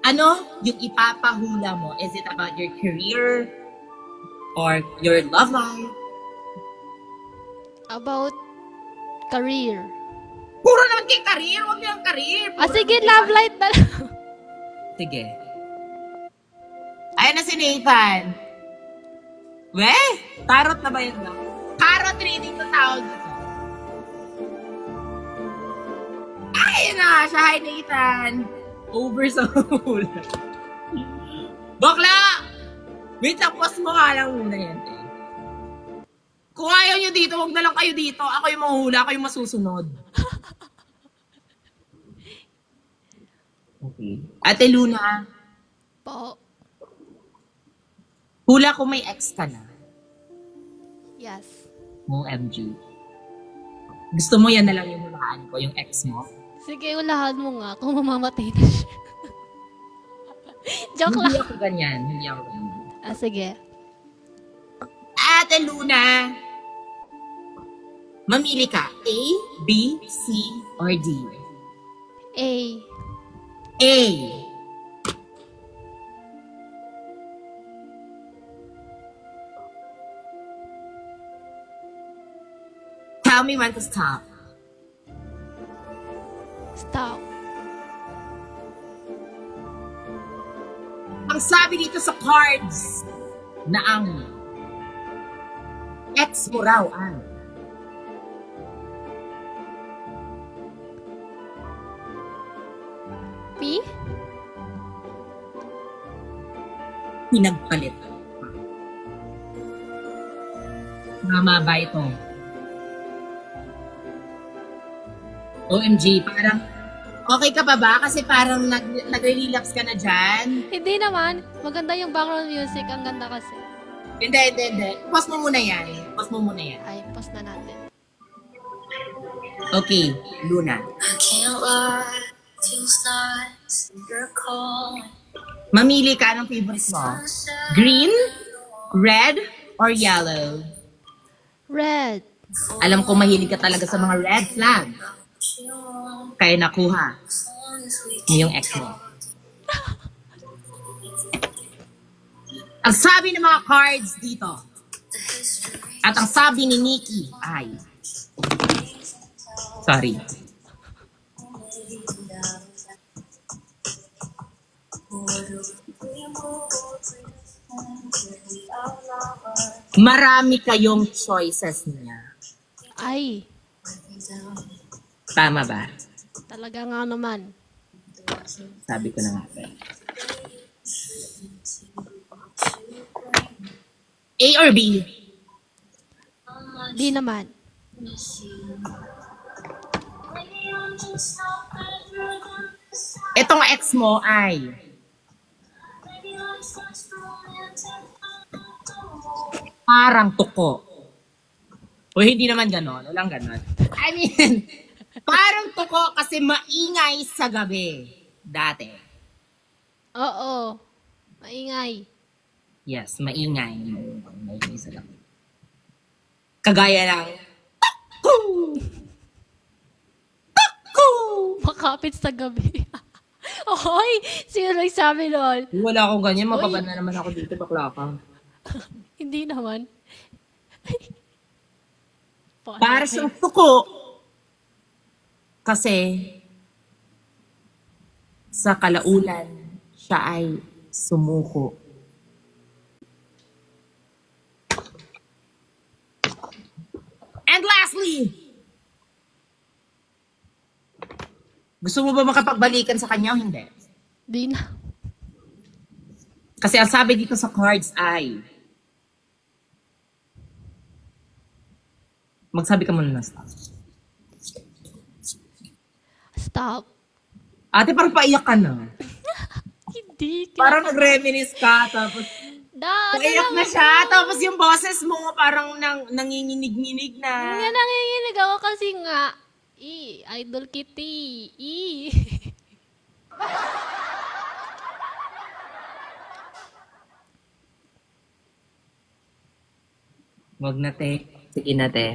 Ano yung ipapahula mo? Is it about your career? Or your love life? About career. Puro naman kay career. Huwag niyo ang career. Sige, love life na lang. Sige. Ayan na si Nathan. Weh? Tarot na ba yun? Tarot reading na tawag dito. Ayun na siya. Hi, Nathan. Over sa hula. Bakla! Wait lang, pause mo nga lang muna yan. Kung ayaw nyo dito, huwag na lang kayo dito. Ako yung mahuhula, ako yung masusunod. Okay. Ate Luna, Po. hula ko may ex ka na. Yes. OMG. Gusto mo yan na lang yung hulaan ko, yung ex mo? Sige, ulahan mo nga kung mamamatay na siya. Joke Hindi lang. ako ganyan. Hindi ako ganyan. Sige. Ate Luna, mamili ka. A, B, C, or D? A. A. Tell me when to stop. Stop. Ang sabi dito sa cards na ang ex mo raw ang P. pinagpalit. Mama ba ito? OMG, parang okay ka pa ba? Kasi parang nagre-relapse ka na dyan. Hindi naman. Maganda yung background music. Ang ganda kasi. Hindi. Pause mo muna yan. Ay, pause na natin. Okay, Luna. I can't lie, feels nice, you're calling. Mamili ka ng favorite mo. Green, red, or yellow? Red. Alam ko mahilig ka talaga sa mga red flag. Kaya nakuha mo yung ex mo. Ang sabi ng mga cards dito, at ang sabi ni Nikki ay, sorry. Marami kayong choices niya. Ay. Tama ba? Talaga nga naman. Sabi ko na nga. A or B? Di naman. Itong ex mo ay parang tuko. O hindi naman ganon. Walang ganon. I mean, parang tuko kasi maingay sa gabi. Dati. Oo. Maingay. Yes, maingay. Maingay sa gabi. Kagaya ng Makapit sa gabi. Oy! Sino nagsabi nun? wala akong ganyan. Mapabad na naman ako dito. Bakla ka. Hindi naman. Para siyang tuko. Kasi sa kalaunan, siya ay sumuko. And lastly, gusto mo ba makapagbalikan sa kanya o hindi? Di na. Kasi ang sabi dito sa cards ay, magsabi ka muna na stop. Stop. Ate, parang paiyak ka na. Hindi. Parang nag-reminisce ka, tapos paiyak na siya, tapos yung boses mo parang nanginginig-nginig na. Nga nanginginig ako kasi nga, Idol Kitty. Wag na, te. Sige na, te.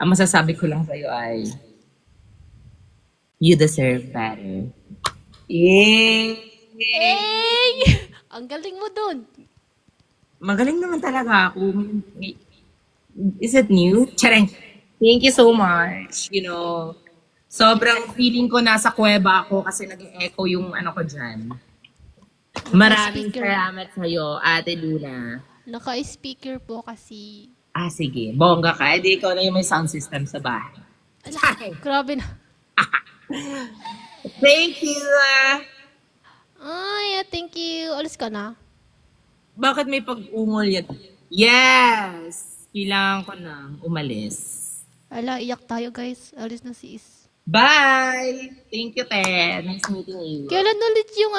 Ang masasabi ko lang sa'yo ay, you deserve better. Yay! Ang galing mo dun. Magaling naman talaga ako. Is it new? Chareng. Thank you so much. You know, sobrang feeling ko nasa kuweba ako kasi nag-echo yung ano ko dyan. Maraming Naka-speaker. salamat sa'yo, Ate Luna. Naka-speaker po kasi. Sige. Bongga ka. Edi ikaw na yung may sound system sa bahay. Grabe na. Thank you. Thank you. Alis ka na. Bakit may pag-ungol yan? Yes! Kailangan ko nang umalis. Iyak tayo guys. Alis na si Is. Bye! Thank you, Ted. Nice meeting you. Kailan ulit yung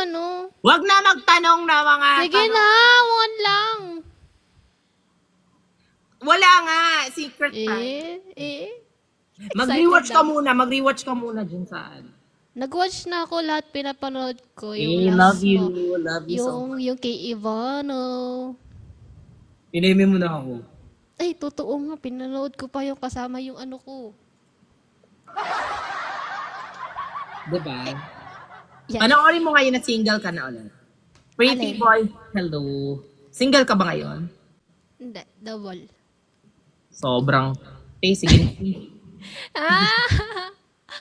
Wag na magtanong na mga Sige tanong. na, one lang. Wala nga. Secret pa. Mag-rewatch Excited ka muna. Mag-rewatch ka muna dyan saan. Nag-watch na ako lahat, pinapanood ko. Love last you. mo. Love you so much. Yung kay Ivano. Pinemi mo na ako. Ay, totoo nga, pinanood ko pa yung kasama yung ko. Diba? Yes. Panoorin mo ngayon na single ka na ulit. Pretty Alin? boy, hello. Single ka ba ngayon? Hindi, double. Sobrang. Sige.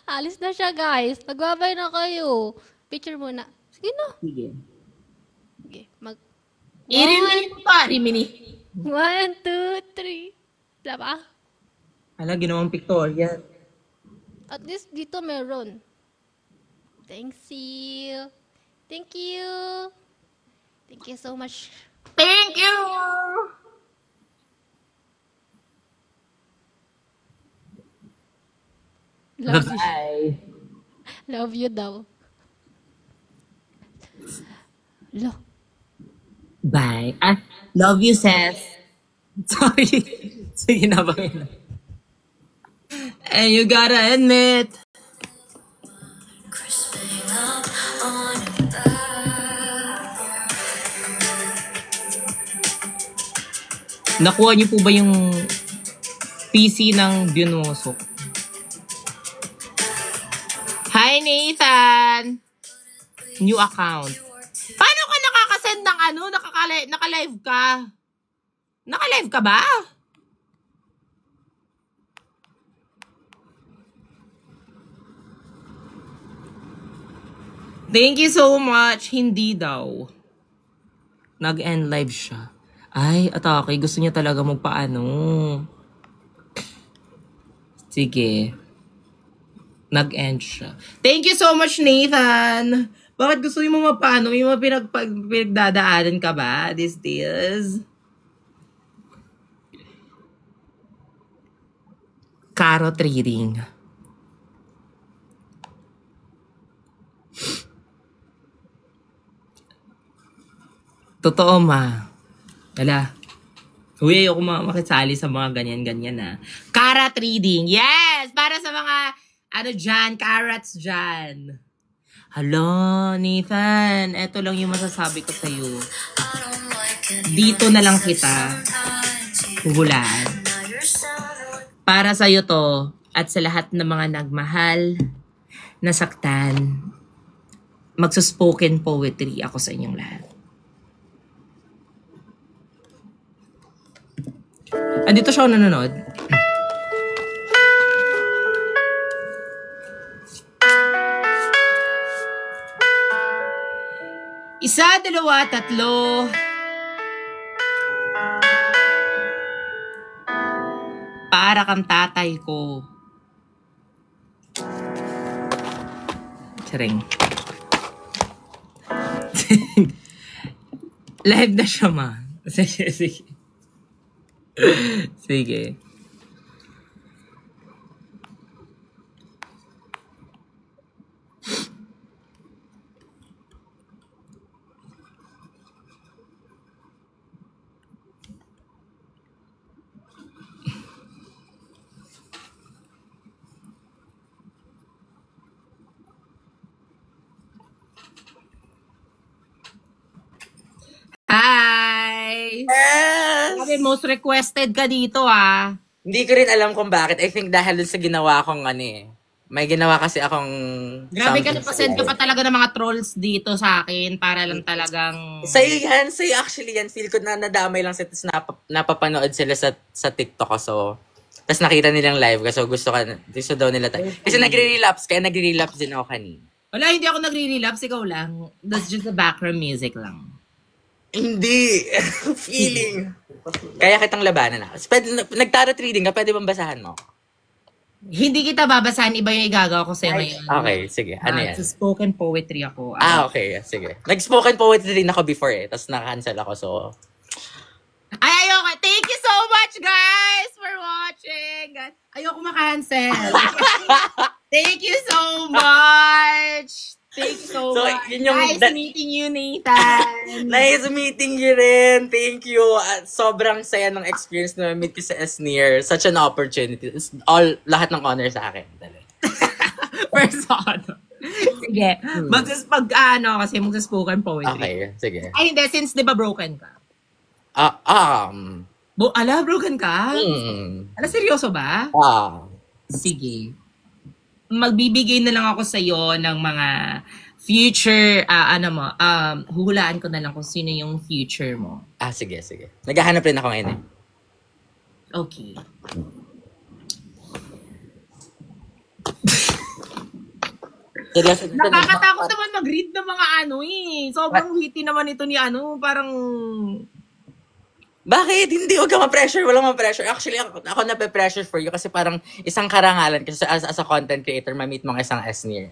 Alis na siya guys. Nagbabay na kayo. Picture muna. Sige na. Sige. Sige, Irimini mo pa, Rimini. 1, 2, 3. Diba? Ala, ginawang pictorial. At least dito meron. Thanks you. Thank you. Thank you so much. Thank you! Love you. Bye. Love you daw. Bye. Love you, Seth. Sorry. Sige na ba yun? And you gotta admit. Crisping up on your back. Nakuha niyo po ba yung PC ng Bionosok? Hi, Nathan! New account. Paano ka nakakasend ng naka-live ka? Naka-live ka ba? Thank you so much. Hindi daw. Nag-end live siya. Ay, atake. Gusto niya talaga magpaano. Sige. Nag-end siya. Thank you so much, Nathan. Bakit gusto mo mapaano? May mga pinagdadaanan ka ba these days? Carrot reading. Totoo, ma. Wala. Uy, ayoko makisali sa mga ganyan-ganyan, ha. Carrot reading. Yes! Para sa mga, carrots dyan. Hello, Nathan. Ito lang yung masasabi ko sa'yo. Dito na lang kita huhulaan. Para sa'yo to, at sa lahat ng mga nagmahal, nasaktan, magsuspoken poetry ako sa inyong lahat. Andito siya nanonood. Isa, dalawa, tatlo. Para kang tatay ko. Charing. Live na siya, ma. Sige. Sige. Grabe, most requested ka dito ah. Hindi ko rin alam kung bakit. I think dahil dun sa ginawa kong may ginawa kasi akong... Grabe ka, something napasend ka sa pa talaga ng mga trolls dito sa akin para lang talagang... Sa'yo yan. Sa'yo actually yan. Feel ko na nadamay lang sa tapos napapanood sila sa TikTok ko. So, tapos nakita nilang live ko. So, gusto daw nila tayo. Kasi nagre-relapse. Kaya nagre-relapse din ako kanina. Wala, hindi ako nagre-relapse. Ikaw lang. That's just the background music lang. Hindi. Feeling. Kaya kitang labanan na. Nag-tarot reading ka. Pwede bang basahan mo? Hindi kita babasahan, iba yung igagawa ko sa'yo ngayon. Okay, sige. Ano yan? Sa spoken poetry ako. Okay. Sige. Nag-spoken poetry rin ako before Tapos naka-cancel ako, so... Ay, ayoko. Thank you so much, guys, for watching. Ayoko maka-cancel. Thank you so much. Thank you so much. Yun yung Nice meeting you, Nathan. Nice meeting you rin. Thank you. At sobrang saya ng experience na meet ko sa Esneer. Such an opportunity. It's lahat ng honor sa akin. First honor. Sige. Kasi magsa-spoken poetry. Okay, sige. Ay, hindi. Since, di ba, broken ka? Broken ka? Seryoso ba? Sige. Magbibigay na lang ako sa iyo ng mga future, huhulaan ko na lang kung sino yung future mo. Sige. Naghahanap rin ako ngayon Okay. Nakakatakot naman mag-read ng mga Sobrang witty naman ito ni parang... Bakit? Hindi, huwag ka ma-pressure. Walang ma-pressure. Actually, ako na-pressure for you kasi parang isang karangalan kasi as a content creator, ma-meet mo ng isang Esneer.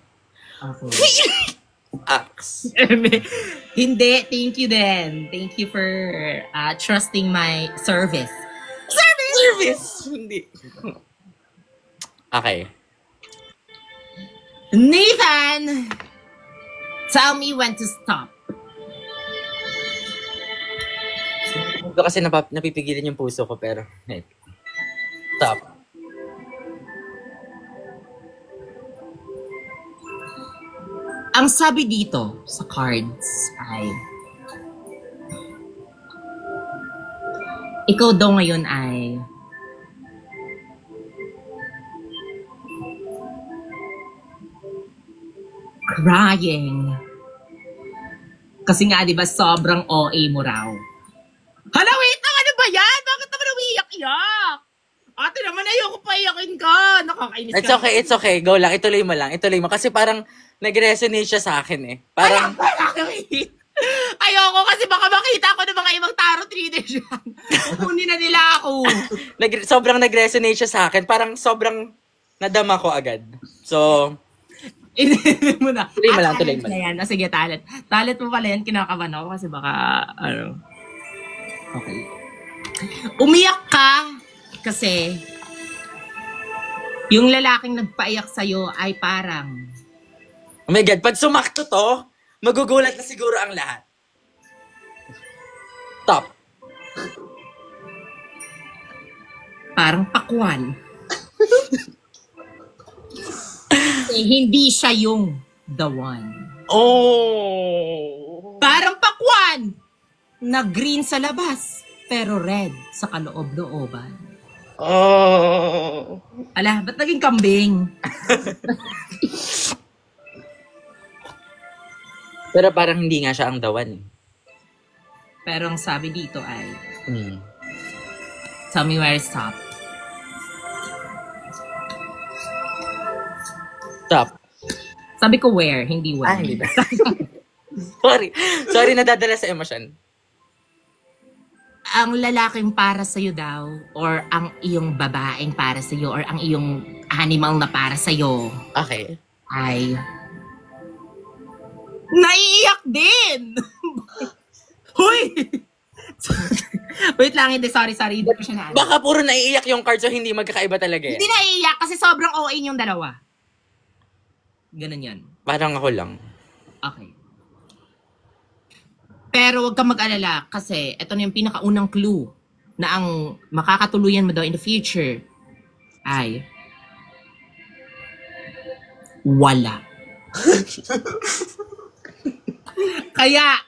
Okay. Hindi, thank you then. Thank you for trusting my service. Service! Hindi. Okay. Nathan! Tell me when to stop. Ito kasi napipigilan yung puso ko pero stop. Ang sabi dito sa cards ay ikaw daw ngayon ay crying. Kasi nga, di ba, sobrang OA mo raw. Hala, wait lang, ano ba yan? Bakit naman umiiyak-iyak? Ate naman, ayoko pa iyakin ka. Nakakainis ka. It's okay. Go lang. Ituloy mo lang. Kasi parang nag-resonate siya sa akin Parang... Ayoko kasi baka makita ko ng mga ibang tarot readers yan. Kukunin na nila ako. Sobrang nag-resonate siya sa akin. Parang sobrang nadama ko agad. So... mo na. Tuloy mo lang. Sige, talent. Talent mo pala yan, kinakabahan ako kasi baka, Okay. Umiyak ka kasi yung lalaking nagpaiyak sa'yo ay parang... Oh my God, pag sumakto to, magugulat na siguro ang lahat. Stop. Parang pakwan. Hindi siya yung the one. Oh! Parang pakwan na green sa labas, pero red sa kaloob-looban. Oh! Ala, ba't naging kambing? Pero parang hindi nga siya ang the one. Pero ang sabi dito ay, tell me where to stop. Stop. Sabi ko where, hindi when. Hindi ba? Sorry, nadadala sa emosyon. Ang lalaking para sa'yo daw, or ang iyong babaeng para sa'yo, or ang iyong animal na para sa'yo, Okay. ay naiiyak din! Hoy! Wait lang, hindi. Sorry. Hindi ko siya na. Baka puro naiiyak yung cards so hindi magkakaiba talaga Hindi naiiyak kasi sobrang OA yung dalawa. Ganun yan. Parang ako lang. Okay. Pero huwag kang mag-alala kasi ito na yung pinakaunang clue na ang makakatuluyan mo daw in the future ay wala. Kaya,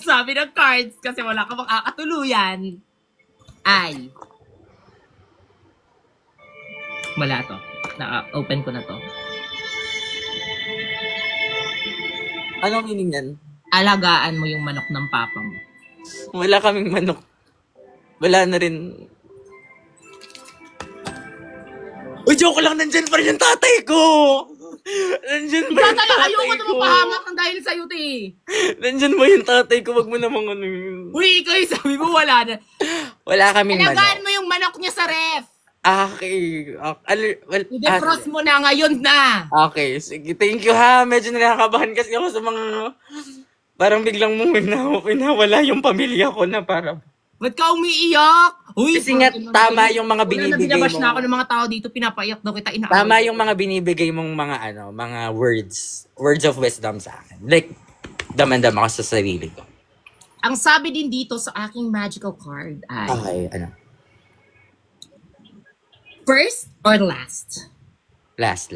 sabi ng cards, kasi wala ka makakatuluyan, ay wala to. Na-open ko na to. Anong meaning yan? Alagaan mo yung manok ng papa mo. Wala kaming manok. Wala na rin. Uy, joke lang. Nandyan pa rin yung tatay ko. Nandyan ba yung tatay Ayoko na ko? mapahamak ng dahil sa'yo, te. Nandyan ba yung tatay ko? Wag mo namang ano yun. Uy, ikaw yung sabi mo wala na. Wala kaming Alagaan manok. mo yung manok niya sa ref. Okay. I-defrost mo na ngayon na. Okay. Sige. Thank you ha. Medyo nakakabahan kasi ako sa mga... Parang biglang mo pinawala yung pamilya ko na parang... Ba't ka umiiyak? Uy, Kasi nga tama yung mga binibigay binabash na mo. ako ng mga tao dito, pinapaiyak daw kita. Tama yung mga binibigay mong mga words. Words of wisdom sa akin. Like, damandam ako sa sarili ko. Ang sabi din dito sa aking magical card ay, Okay, ano? first or last? Last.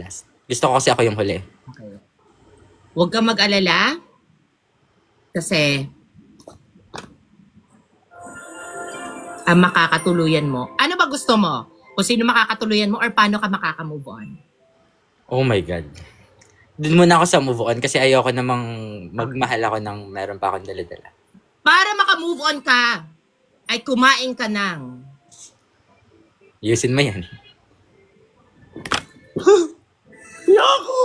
Gusto ko kasi ako yung huli. Okay. Huwag kang mag-alala. Kasi, ang makakatuluyan mo. Ano ba gusto mo? Kung sino makakatuluyan mo or paano ka makaka-move on? Oh my God. Doon muna ako sa move on kasi ayoko namang magmahal ako ng meron pa akong dala-dala. Para maka-move on ka, ay kumain ka ng Yusin mo yan. Ayoko!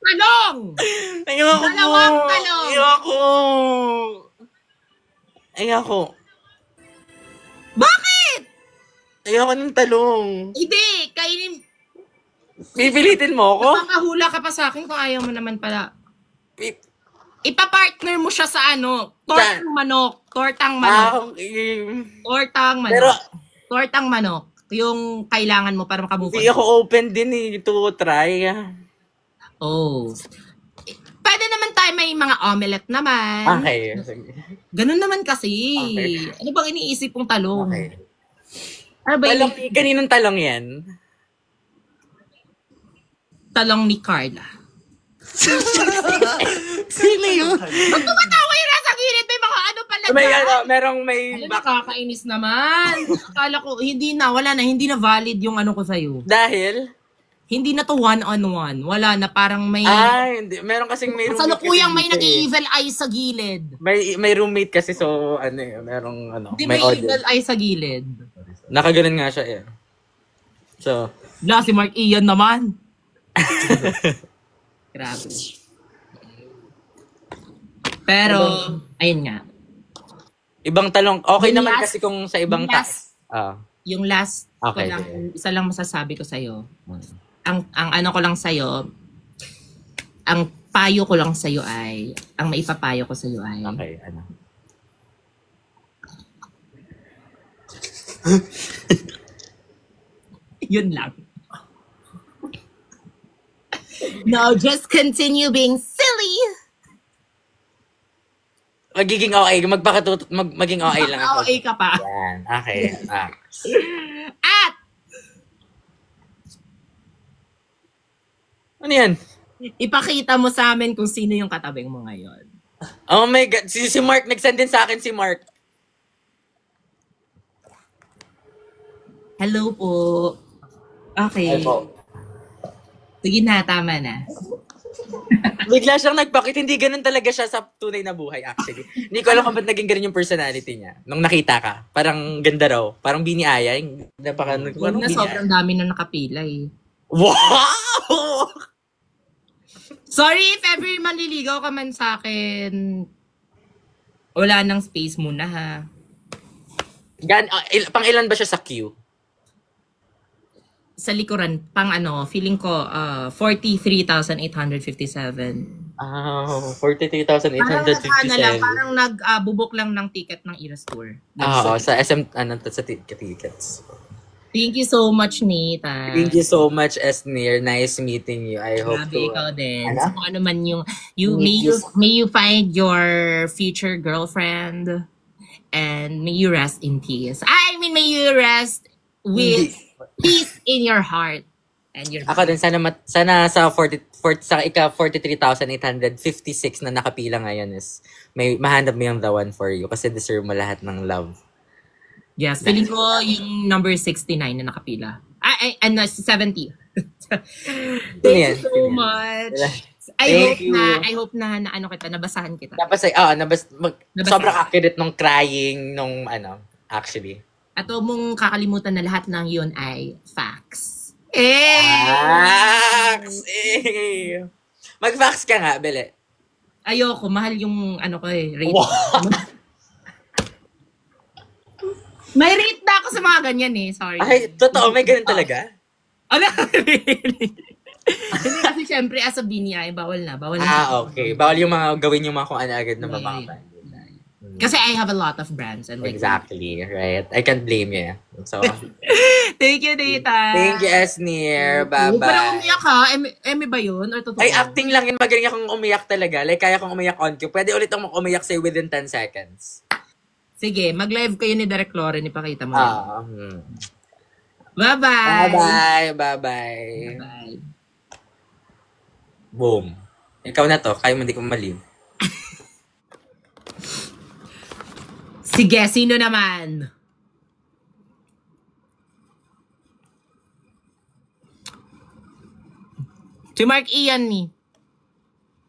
talong! Ayoko! Dalawang talong! Ayoko! Bakit? Ayoko ng talong. Hindi, kainin. Pipilitin mo ako? Makahula ka pa sa akin kung ayaw mo naman pala. Pip- Ipapartner mo siya sa ano, tortang manok. Tortang manok. Okay. Tortang manok. Pero, Tortang manok. Yung kailangan mo para makamove hindi on. ako open din to try. Oh. Pwede naman tayo may mga omelette naman. Okay. Sige. Ganun naman kasi. Okay. Ano bang iniisip kong talong? Okay. Ano ba Talong, yung kaninong talong yan? talong ni Carla? Sino yun? Ba't tumatawa yung nasa gilid? May mga ano pala May dyan? may Alam, nakakainis naman. Akala ko, hindi na valid yung ano ko sa'yo. Dahil? Hindi na to one-on-one. Wala na, parang may... Hindi. Meron kasing may roommate. Kasalukuyang may kasi dito nag-evil eye sa gilid. May roommate kasi so merong Hindi may may audience. evil eye sa gilid. Nakaganon nga siya eh. So, Wala, si Mark Ian naman. Grabe. Pero, ayun nga. ibang talong. Okay Yung naman last- kasi kung sa ibang yung last- Yung last Okay, ko lang, sige. isa lang masasabi ko sa'yo. Ang ano ko lang sa'yo, ang payo ko lang sa'yo ay, ang maipapayo ko sa'yo ay, Okay, ano. yun lang. No, just continue being silly. Magiging okay, maging okay lang ako. Okay ka pa. Yan, okay. At, Ano yan? ipakita mo sa amin kung sino yung katabing mo ngayon. Oh my God, si Mark, nag-send din sa akin si Mark. Hello po. Okay. Sige na, tama na. Bigla siyang nagpakit, hindi ganun talaga siya sa tunay na buhay actually. Hindi ko alam kung ba't naging ganun yung personality niya. Nung nakita ka, parang ganda raw. Parang biniaya. Huwag na sobrang dami na nakapila eh. Wow! Sorry if ever manliligaw ka man sa akin. Wala nang space muna ha. Pang ilan ba siya sa queue? Sa likuran, pang ano, feeling ko 43,857. Oh, Parang nagbubok lang ng ticket ng Eras Tour. Oo, sa SM, sa tickets. Thank you so much, Nita. Thank you so much, Esnir. Nice meeting you. I hope Grabe, to... ikaw din. Ano? So, kung ano man yung, may you find your future girlfriend and may you rest in peace. I mean, may you rest with peace in your heart. And your Ako din, sana sa 43,856 na nakapila ngayon is may mahanap mo yung the one for you kasi deserve mo lahat ng love. Yes, feeling ko yung number 69 na nakapila. Ay, 70. Thank you so much. I hope na ano kita, nabasahan kita. Tapos sobrang accurate nung crying nung actually. At huwag mong kakalimutan na lahat ng yun ay facts. Facts! Mag-facts ka nga, Bele. Ayoko, mahal yung rate. Wow. May rate na ako sa mga ganyan sorry. Ay, totoo, may ganun talaga? Ano? Hindi kasi syempre as a BNI, bawal na. Okay. Bawal yung mga gawin yung mga kung ano agad na mababa. Kasi I have a lot of brands. And exactly, right? I can't blame you. So, thank you, Data. Thank you, Esnir. Bye-bye. Pero umiyak ka? Eme ba yun? Or totoo? Ay, acting lang yun. Magaling akong umiyak talaga. Like, kaya kong umiyak on cue. Pwede ulit akong umiyak sa'yo within 10 seconds. Sige, mag-live kayo ni Direct Lauren. Ipakita mo. Bye-bye. Bye-bye. Bye-bye. Boom. Ikaw na to. Kaya mo hindi ko malim. Sige, sino naman? Si Mark Ian ni.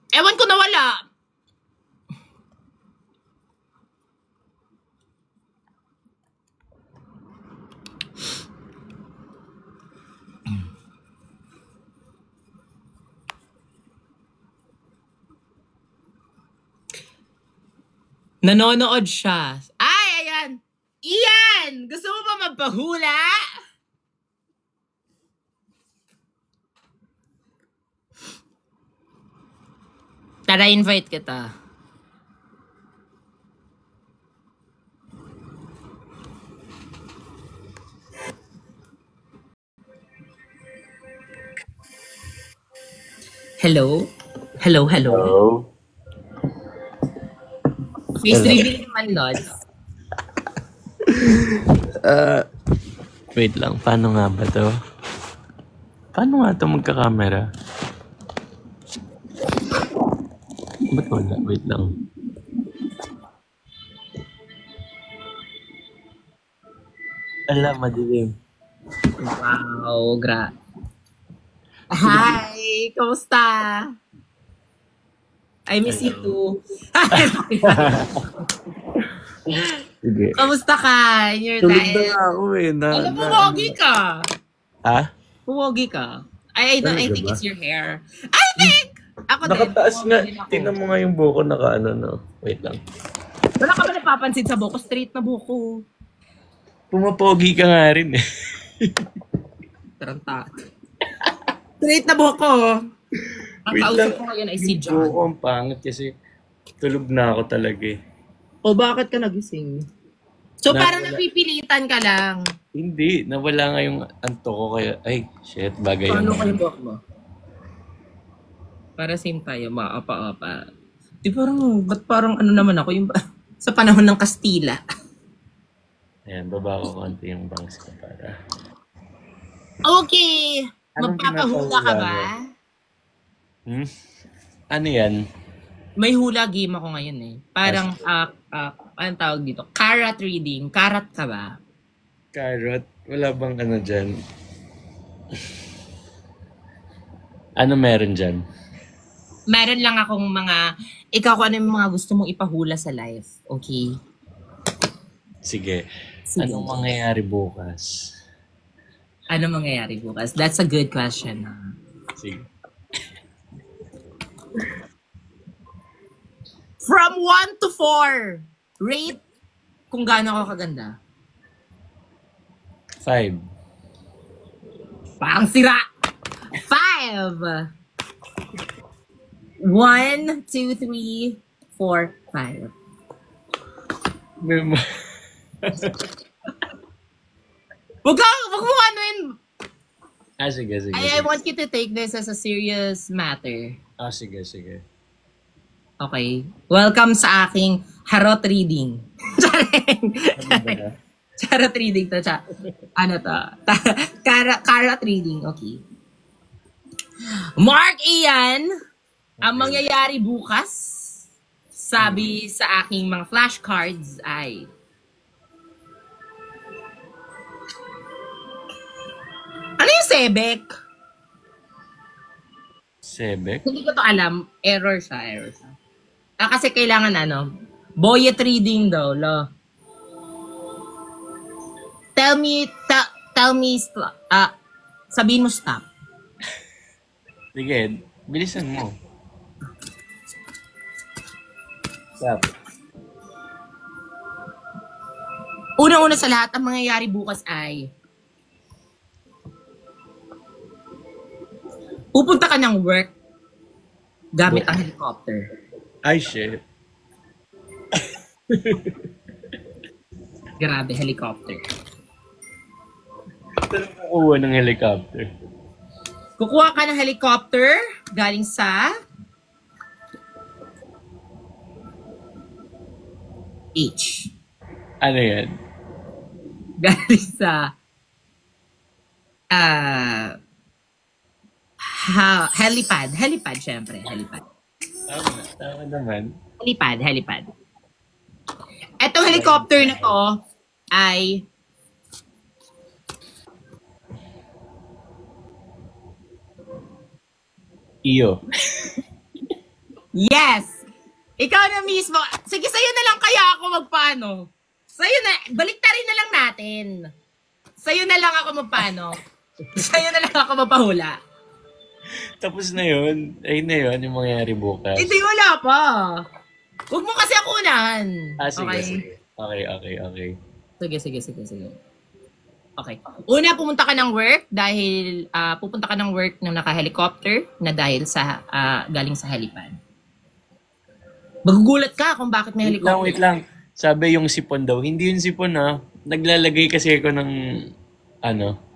Ewan ko nawala. Nanonood siya. Ay, ayan. Ian! Gusto mo ba magpahula? Tara, invite kita. Hello? Hello? Face reveal naman, Lods. Wait lang, paano nga ba to? Paano nga to magka-camera? Ba't wala? Wait lang. Ala, madilim. Wow, Hi! Kamusta? I miss you too. Sige. Kamusta ka? In your Tulog life? na nga ako Alam mo, pogi ka. Ha? Puwogi ka. I think it's your hair. I think! Ako Nakataas din. nga. Din ako. Tingnan mo nga yung buko naka no. Wait lang. Wala ka ba napapansin sa buko? Straight na buko. Pumapogi ka nga rin eh. Taranta. Straight na buko. Ang Wait kausap lang. ko ngayon ay si Yung John. buko ang pangit kasi tulog na ako talaga eh. O bakit ka nagising? So parang Nawala. napipilitan ka lang. Hindi, nawala nga yung anto ko kaya, ay, shit, bagay Paano yun. kayo buhok mo? Para same tayo, maapa-apa. Di ba't parang ano naman ako, yung sa panahon ng Kastila. Ayan, baba ko konti yung bangs ko para. Okay! Anong Magpapahula ka ba? Ano yan? May hula game ako ngayon eh. Parang, anong tawag dito? Carrot reading. Carrot ka ba? Carrot? Wala bang ano dyan? Ano meron dyan? Meron lang akong ikaw kung ano yung mga gusto mong ipahula sa life. Okay? Sige. Sige. Anong mangyayari bukas? Ano mangyayari bukas? That's a good question. Sige. From 1 to 4, rate kung gaano ako kaganda. 5. Pang sira! 5! 1, 2, 3, 4, 5. Wag mo ano yun. Sige. I want you to take this as a serious matter. Sige. Okay. Welcome sa aking harot reading. Charot reading to. Ano to? Carrot reading. Okay. Mark Ian, ang mangyayari bukas, sabi sa aking mga flashcards ay Ano yung sebek? Sebek? Hindi ko to alam. Error siya. Kasi kailangan Boyet reading daw, lo. Tell me, sabihin mo stop. Sige, bilisan mo. Stop. Unang-una sa lahat, ang mangyayari bukas ay pupunta ka ng work gamit ang helicopter. Ay, shit. Grabe, helicopter. Saan mo kukuha ng helicopter? Kukuha ka ng helicopter galing sa H. Ano yan? Galing sa helipad syempre, helipad. Tama naman. Helipad. Etong helicopter na to ay Iyo. yes! Ikaw na mismo. Sige, sa'yo na lang kaya ako magpaano. Sa'yo na, baliktarin na lang natin. Sa'yo na lang ako magpaano. Sa'yo na lang ako magpahula. Tapos na yun. Ayun na yun, yung mangyayari bukas. Hindi, wala pa. Huwag mo kasi ako unahan. Sige, Okay? sige. Okay. Sige. Okay. Una, pumunta ka ng work dahil pupunta ka ng work na naka-helicopter na dahil sa galing sa helipad. Magugulat ka kung bakit may helicopter. Wait lang. Sabi yung sipon daw. Hindi yung sipon Naglalagay kasi ako ng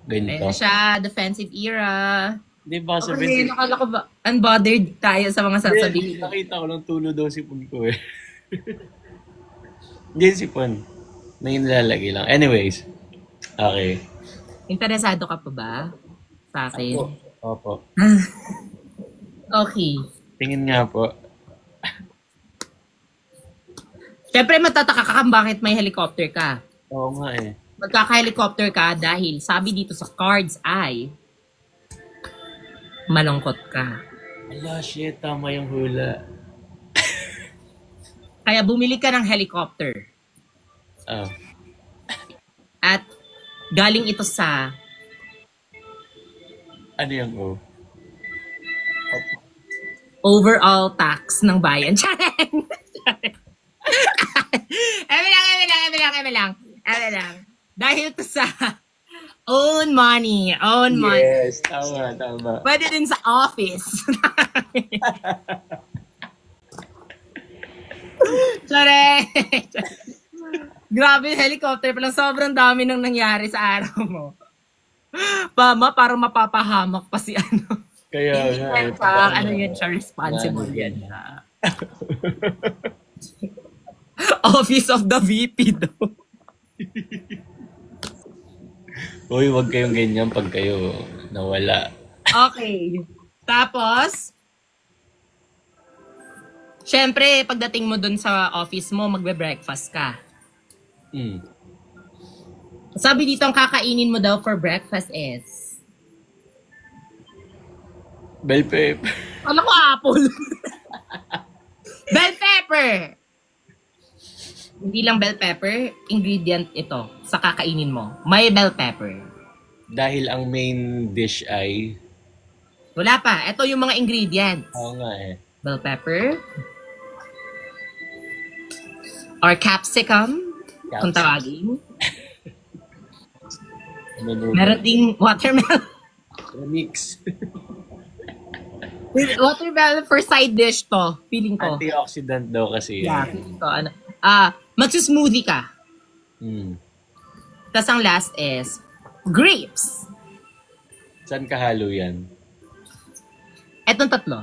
ganito. Ayan siya, defensive era. Hindi ba Kasi sabihin? nakala ko ba, unbothered tayo sa mga sasabihin. Nakita ko lang tulo daw sipon ko eh. Hindi yung sipon. Na yung nilalagay lang. Anyways. Okay. Interesado ka pa ba sa akin? Opo. Okay. Tingin nga po. Siyempre matataka ka kung bakit may helicopter ka. Oo nga eh. Magkaka-helicopter ka dahil sabi dito sa cards ay malungkot ka. Ala, shit. Tama yung hula. Kaya bumili ka ng helicopter. At galing ito sa Ano yung O? overall tax ng bayan. Eme lang. Dahil to sa own money. Yes, tama. Pwede din sa office. Sorry. Grabe, helicopter pala. Sobrang dami nang nangyari sa araw mo. Parang mapapahamak pa si ano. Kaya Hindi nga. pa, ano yun siya, responsible yan siya. Office of the VP daw. Uy, wag kayong ganyan pag kayo nawala. Okay. Tapos, syempre, pagdating mo dun sa office mo, magbe-breakfast ka. Sabi dito, ang kakainin mo daw for breakfast is Bell pepper. ano ko, apple? Bell pepper! Hindi lang bell pepper, ingredient ito sa kakainin mo. May bell pepper. Dahil ang main dish ay... Wala pa. Ito yung mga ingredients. Oo nga eh. Bell pepper. Or capsicum. Kung tawagin. Meron ding watermelon. Mix. Watermelon for side dish to. Feeling ko. Antioxidant daw kasi. Yeah, feeling ko. Magsusmoothie ka. Tapos ang last is grapes. Saan kahalo yan? Etong tatlo.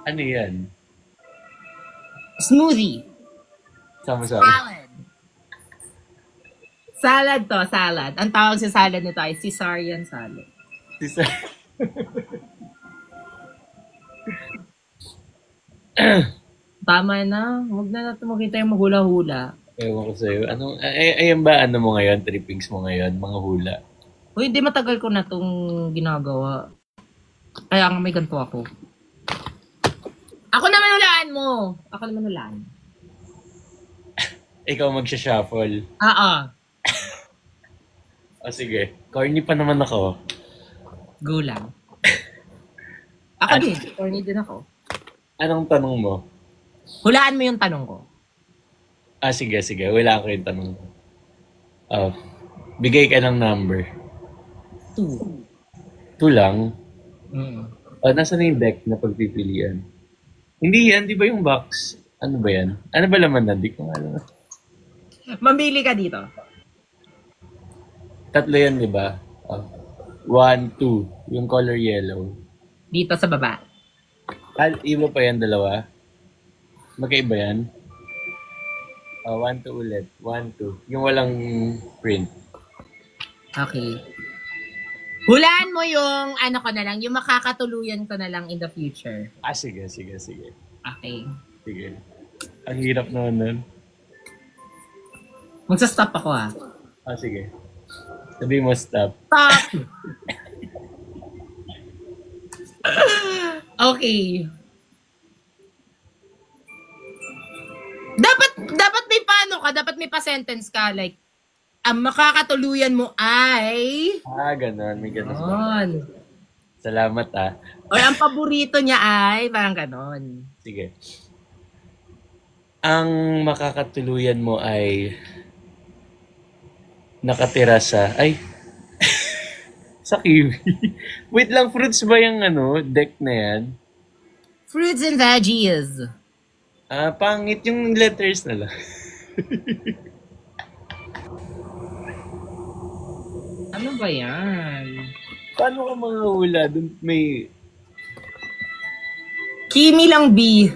Ano yan? Smoothie. Sama-sama. Salad to, salad. Ang tawag sa salad nito ay Caesarean salad. Tama na. Huwag na natin makita yung maghula-hula. Ewan ko sa'yo. Ayan ba ano mo ngayon? Trippings mo ngayon? Mga hula? Uy, hindi matagal ko na itong ginagawa. Kaya nga may ganito ako. Ako naman hulaan mo. Ako naman hulaan. Ikaw magsha-shuffle. Oo. O sige. Corny pa naman ako. Go lang. Ako din. Corny din ako. Anong tanong mo? Hulaan mo yung tanong ko. Sige. Wala ko yung tanong ko. Bigay ka ng number. 2. 2 lang? Mm. Nasa na yung deck na pagpipilian? Hindi yan, di ba yung box? Ano ba yan? Ano ba laman na? Di ko alam. Mamili ka dito. 3 yan, di ba? 1, 2. Yung color yellow. Dito sa baba. Iba pa yan, 2? Magkaiba yan? 1, 2 ulit. 1, 2. Yung walang print. Okay. Hulaan mo yung ano ko na lang, yung makakatuluyan ko na lang in the future. Sige. Okay. Sige. Ang hirap naman nun. Magsa-stop ako Sige. Sabi mo stop. Stop! Okay. Dapat may paano ka, dapat may pa-sentence ka, like, ang makakatuluyan mo ay... Ganon. May ganon. Ganon. Salamat Or ang paborito niya ay, parang ganon. Sige. Ang makakatuluyan mo ay nakatira sa... sa kiwi. Wait lang, fruits ba yung deck na yan? Fruits and veggies. Pangit yung letters na lang. Ano ba yan? Paano ka manghahula? Doon may... Kimi lang B.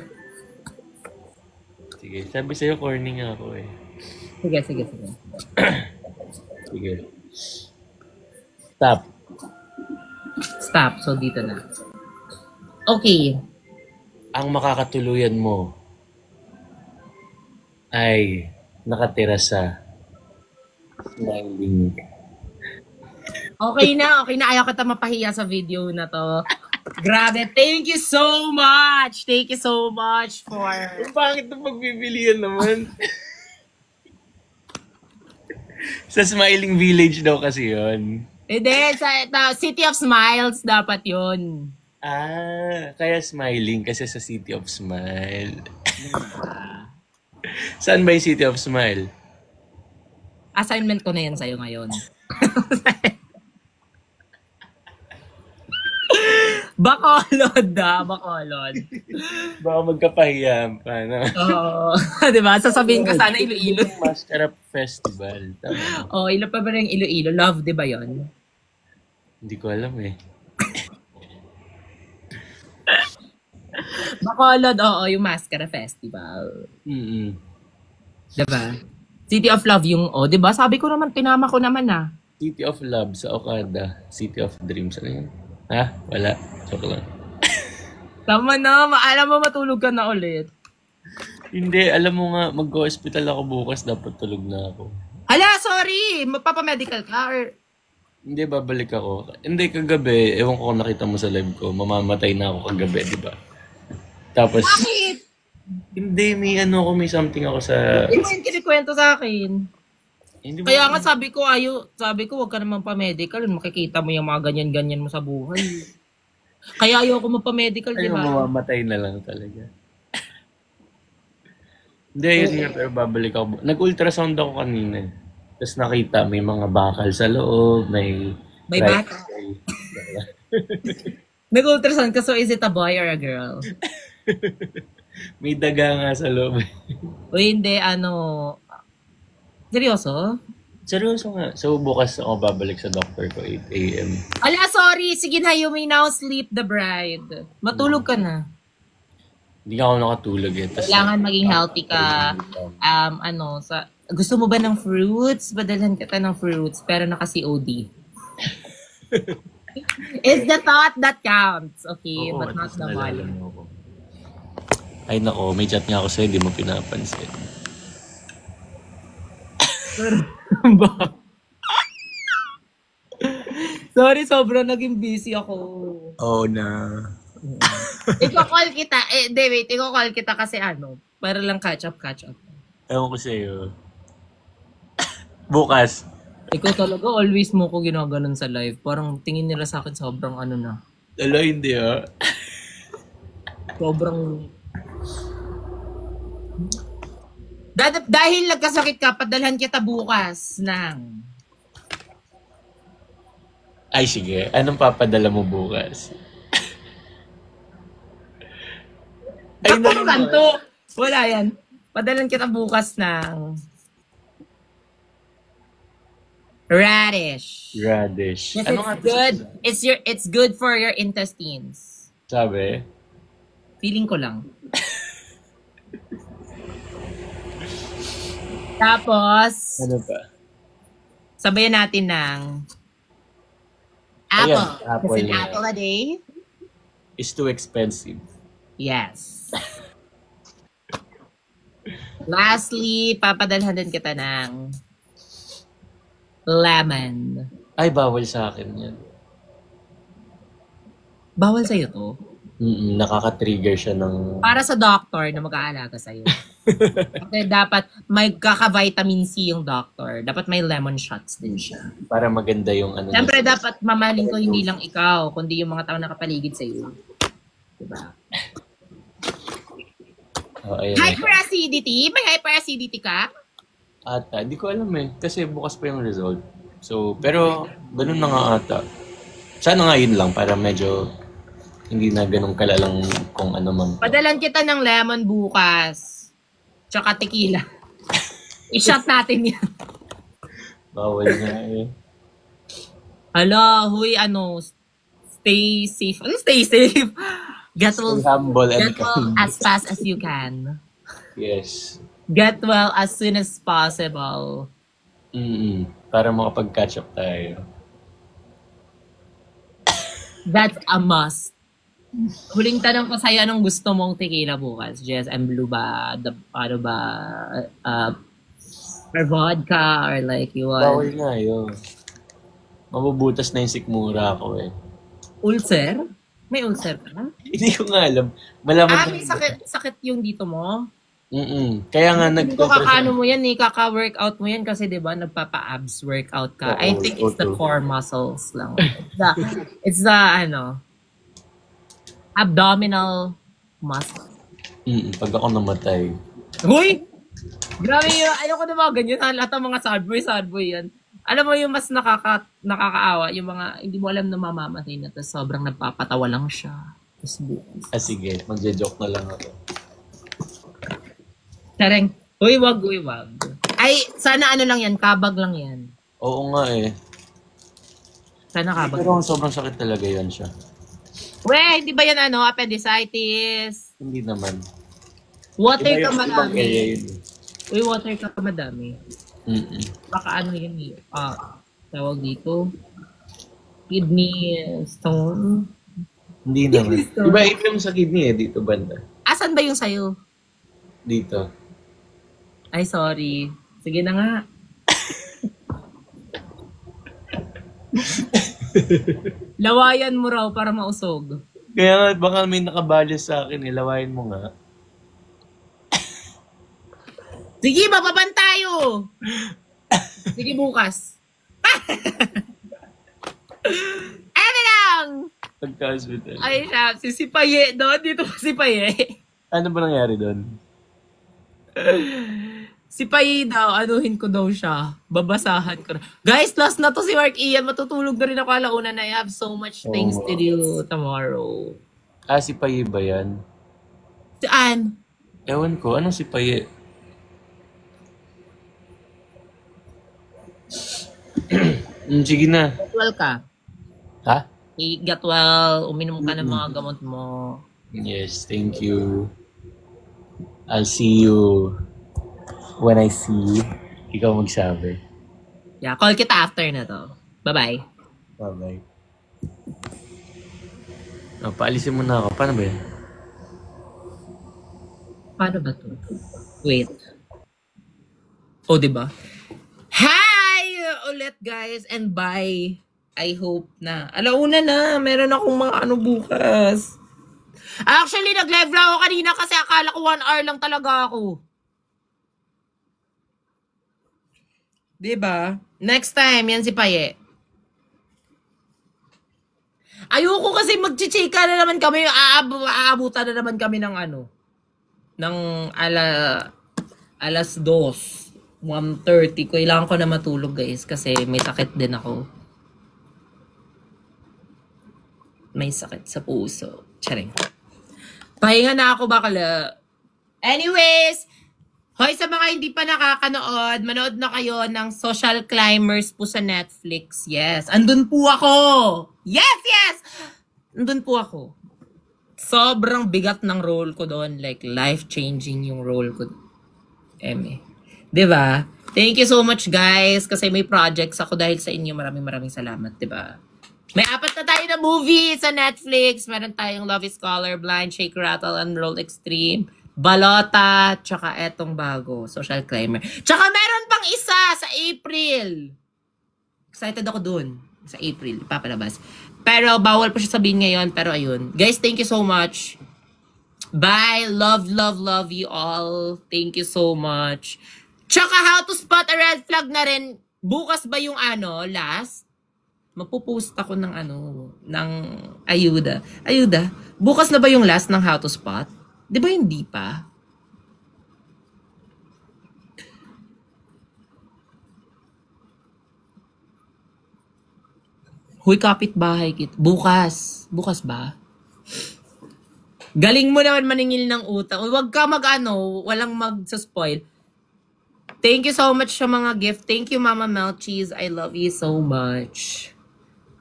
Sige, sabi sa'yo, corny nga ako eh. Sige. Sige. Stop. Stop. So, dito na. Okay. Ang makakatuluyan mo ay nakatira sa smiling. Okay na. Ayaw kita mapahiya sa video na to. Grabe. Thank you so much. Thank you so much for... Ang pangit na pagbibilihan naman. Sa Smiling Village daw kasi yun. Hindi. Sa City of Smiles dapat yun. Kaya smiling kasi sa City of Smile. Saan ba yung City of Smile? Assignment ko na yan sa'yo ngayon. Bacolod. Baka magkapahiya pa na. Oo. Diba? Sasabihin ko sana Iloilo. Mascara Festival. Tama. Ilo pa ba rin Iloilo? Love, di ba yun? Hindi ko alam eh. Bacolod, yung Mascara Festival. Diba? City of Love yung, diba? Sabi ko naman, tinama ko naman City of Love sa Okada. City of Dreams. Ano yun? Wala. Joke lang. Tama na. Alam mo, matulog ka na ulit. Hindi. Alam mo nga, mag-hospital ako bukas. Dapat tulog na ako. Hala, sorry! Magpapamedical ka or... Hindi, babalik ako. Hindi, kagabi. Ewan ko kung nakita mo sa live ko. Mamamatay na ako kagabi, di ba? Tapos... Bakit? Hindi, may something ako sa... Hindi mo yung kinikwento sa akin. Hindi Kaya nga sabi ko, wag ka naman pa-medical. Makikita mo yung mga ganyan-ganyan mo sa buhay. Kaya ayoko magpa-medical, di ba? Mamamatay na lang talaga. Hindi, yun nga, pero babalik ako. Nag-ultrasound ako kanina. Tapos nakita, may mga bakal sa loob, may bakal? Nag-ultrasound ka, so is it a boy or a girl? May daga nga sa loob. O hindi, seryoso? Seryoso nga. So, bukas ako babalik sa doctor ko, 8 a.m. Ala, sorry. Sige na, you may now sleep the bride. Matulog ka na. Hindi ako nakatulog eh. Kailangan maging healthy ka. Gusto mo ba ng fruits? Badalhan kita ng fruits, pero naka-COD. It's the thought that counts. Okay, but not the volume. Ay nako, may chat nga ako sa'yo, hindi mo pinapansin. Sorry, sobrang naging busy ako. Oo na. Iko-call kita. Wait. Iko-call kita kasi para lang catch up. Ewan ko sa'yo. Bukas. Ikaw talaga, always mo ko ginaganon sa live. Parang tingin nila sa akin sobrang na. Ala, hindi Sobrang... Dahil nagkasakit ka, padalhan kita bukas ng... Ay, sige. Anong papadala mo bukas? Ay, Ako kanto! Wala yan. Padalhan kita bukas ng... Radish. Radish. Yes, Ano it's nga good. It's good for your intestines. sabi? Feeling ko lang. Tapos, Ano pa? sabayan natin ng apple. Ayan, apple Kasi an yan. apple a day. It's too expensive. Yes. Lastly, papadalhan din kita ng lemon. Ay, bawal sa akin yan. Bawal sa'yo to. Nakaka-trigger siya ng... Para sa doctor na mag-aalaga sa'yo. Kasi dapat may kaka-vitamin C yung doctor. Dapat may lemon shots din siya. Para maganda yung ano. Siyempre, dapat mamahalin ko hindi lang ikaw, kundi yung mga tao nakapaligid sa'yo. Diba? Oh, ayan. Hyperacidity? May hyperacidity ka? Ata, di ko alam eh. Kasi bukas pa yung result. So, pero ganun na nga ata. Sana nga yun lang para medyo hindi na ganun kalalang kung ano man. Padalan kita ng lemon bukas. Tsaka tequila. I-shot natin yan. Bawal nga eh. Hala, stay safe. Ano stay safe? Get well, Stay humble and get well kind. as fast as you can. Yes. Get well as soon as possible. Para makapag-catch up tayo. That's a must. Huling tanong ko sa'yo, anong gusto mong tequila bukas? GSM Blue ba? Or vodka? Or like you Bawal want? nga yun. Mabubutas na yung sikmura ko eh. Ulcer? May ulcer ka na? Hindi ko nga alam. Malaman May sakit yung dito mo? Kaya nga Hindi ko kakano mo yan kaka-workout mo yan kasi 'di ba nagpapa-abs workout ka. Oo, I think it's the oo. core muscles lang. It's the abdominal muscle. Pag ako namatay. Uy! Grabe yun. Ayoko na mga ganyan. Lahat ng mga sad boy yan. Alam mo yung mas nakakaawa, yung mga hindi mo alam na mamamatay na tapos sobrang nagpapatawa lang siya. Tapos bukas. Sige. Magje-joke na lang ako. Tareng. Uy, wag. Ay, sana lang yan. Kabag lang yan. Oo nga eh. Sana kabag. Pero sobrang sakit talaga yan siya. Weh, hindi ba yan appendicitis? Hindi naman. Water Iba ka yung ibang madami. area yun eh. Uy, water ka madami. Baka yun eh. Tawag dito. Kidney stone. Hindi naman. Iba yung sa kidney eh, dito banda. Asan ba yung sayo? Dito. Ay, sorry. Sige na nga. Lawayan mo raw para mausog. Kaya nga, baka may nakabalis sa akin eh. Lawayan mo nga. Sige, bababan tayo! Sige, bukas. Ano lang! Pagka-hospital. Ay, si Paye doon. Dito pa si Paye. Ano ba nangyari doon? Si Paye daw, anuhin ko daw siya. Babasahan ko na. Guys, last na to si Mark Ian. Matutulog na rin ako alauna na. I have so much things to do tomorrow. Si Paye ba yan? Si Ann. Ewan ko, anong si Paye? Sige na. Get well ka. Ha? Get well. Uminom ka ng mga gamot mo. Yes, thank you. I'll see you when I see you. Ikaw magsabi. Yeah, call kita after na to. Bye-bye. Bye-bye. Paalisin mo na ako. Paano ba yan? Paano ba to? Wait. Oh, diba? Hi! Ulit, guys. And bye. I hope na. Alauna na, meron akong mga ano bukas. Actually, nag-live lang ako kanina kasi akala ko 1 hour lang talaga ako. Diba? Next time, yan si Paye. Ayoko kasi magchichika na naman kami, aabutan na naman kami ng ano, ng alas 2, 1:30. Kailangan ko na matulog guys kasi may sakit din ako. May sakit sa puso. Charing. Pahinga na ako bakala. Anyways, hoy sa mga hindi pa nakakanood, manood na kayo ng Social Climbers po sa Netflix. Yes, andun po ako. Yes! Andun po ako. Sobrang bigat ng role ko doon. Like, life-changing yung role ko. Diba? Thank you so much, guys. Kasi may projects ako dahil sa inyo. Maraming salamat, diba? May 4 na tayo na movie sa Netflix. Meron tayong Love is Colorblind, Shake, Rattle, and Roll Extreme, Balota, tsaka etong bago, Social Climber. Tsaka meron pang isa sa April. Excited ako dun. Sa April, papalabas. Pero bawal pa siya sabihin ngayon. Pero ayun. Guys, thank you so much. Bye. Love you all. Thank you so much. Tsaka how to spot a red flag na rin. Bukas ba yung ano, last? Mapupost ako ng ano, ng ayuda. Bukas na ba yung last ng how to spot? Di ba hindi pa? Huy, kapitbahay kit. Bukas ba? Galing mo naman maningil ng utang. Huwag ka walang mag-spoil. Thank you so much sa mga gift. Thank you, Mama Melchies. I love you so much.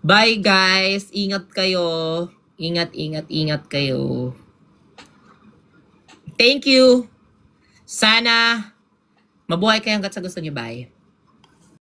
Bye, guys. Ingat kayo. Ingat kayo. Thank you. Sana mabuhay kayo hanggat sa gusto niyo. Bye.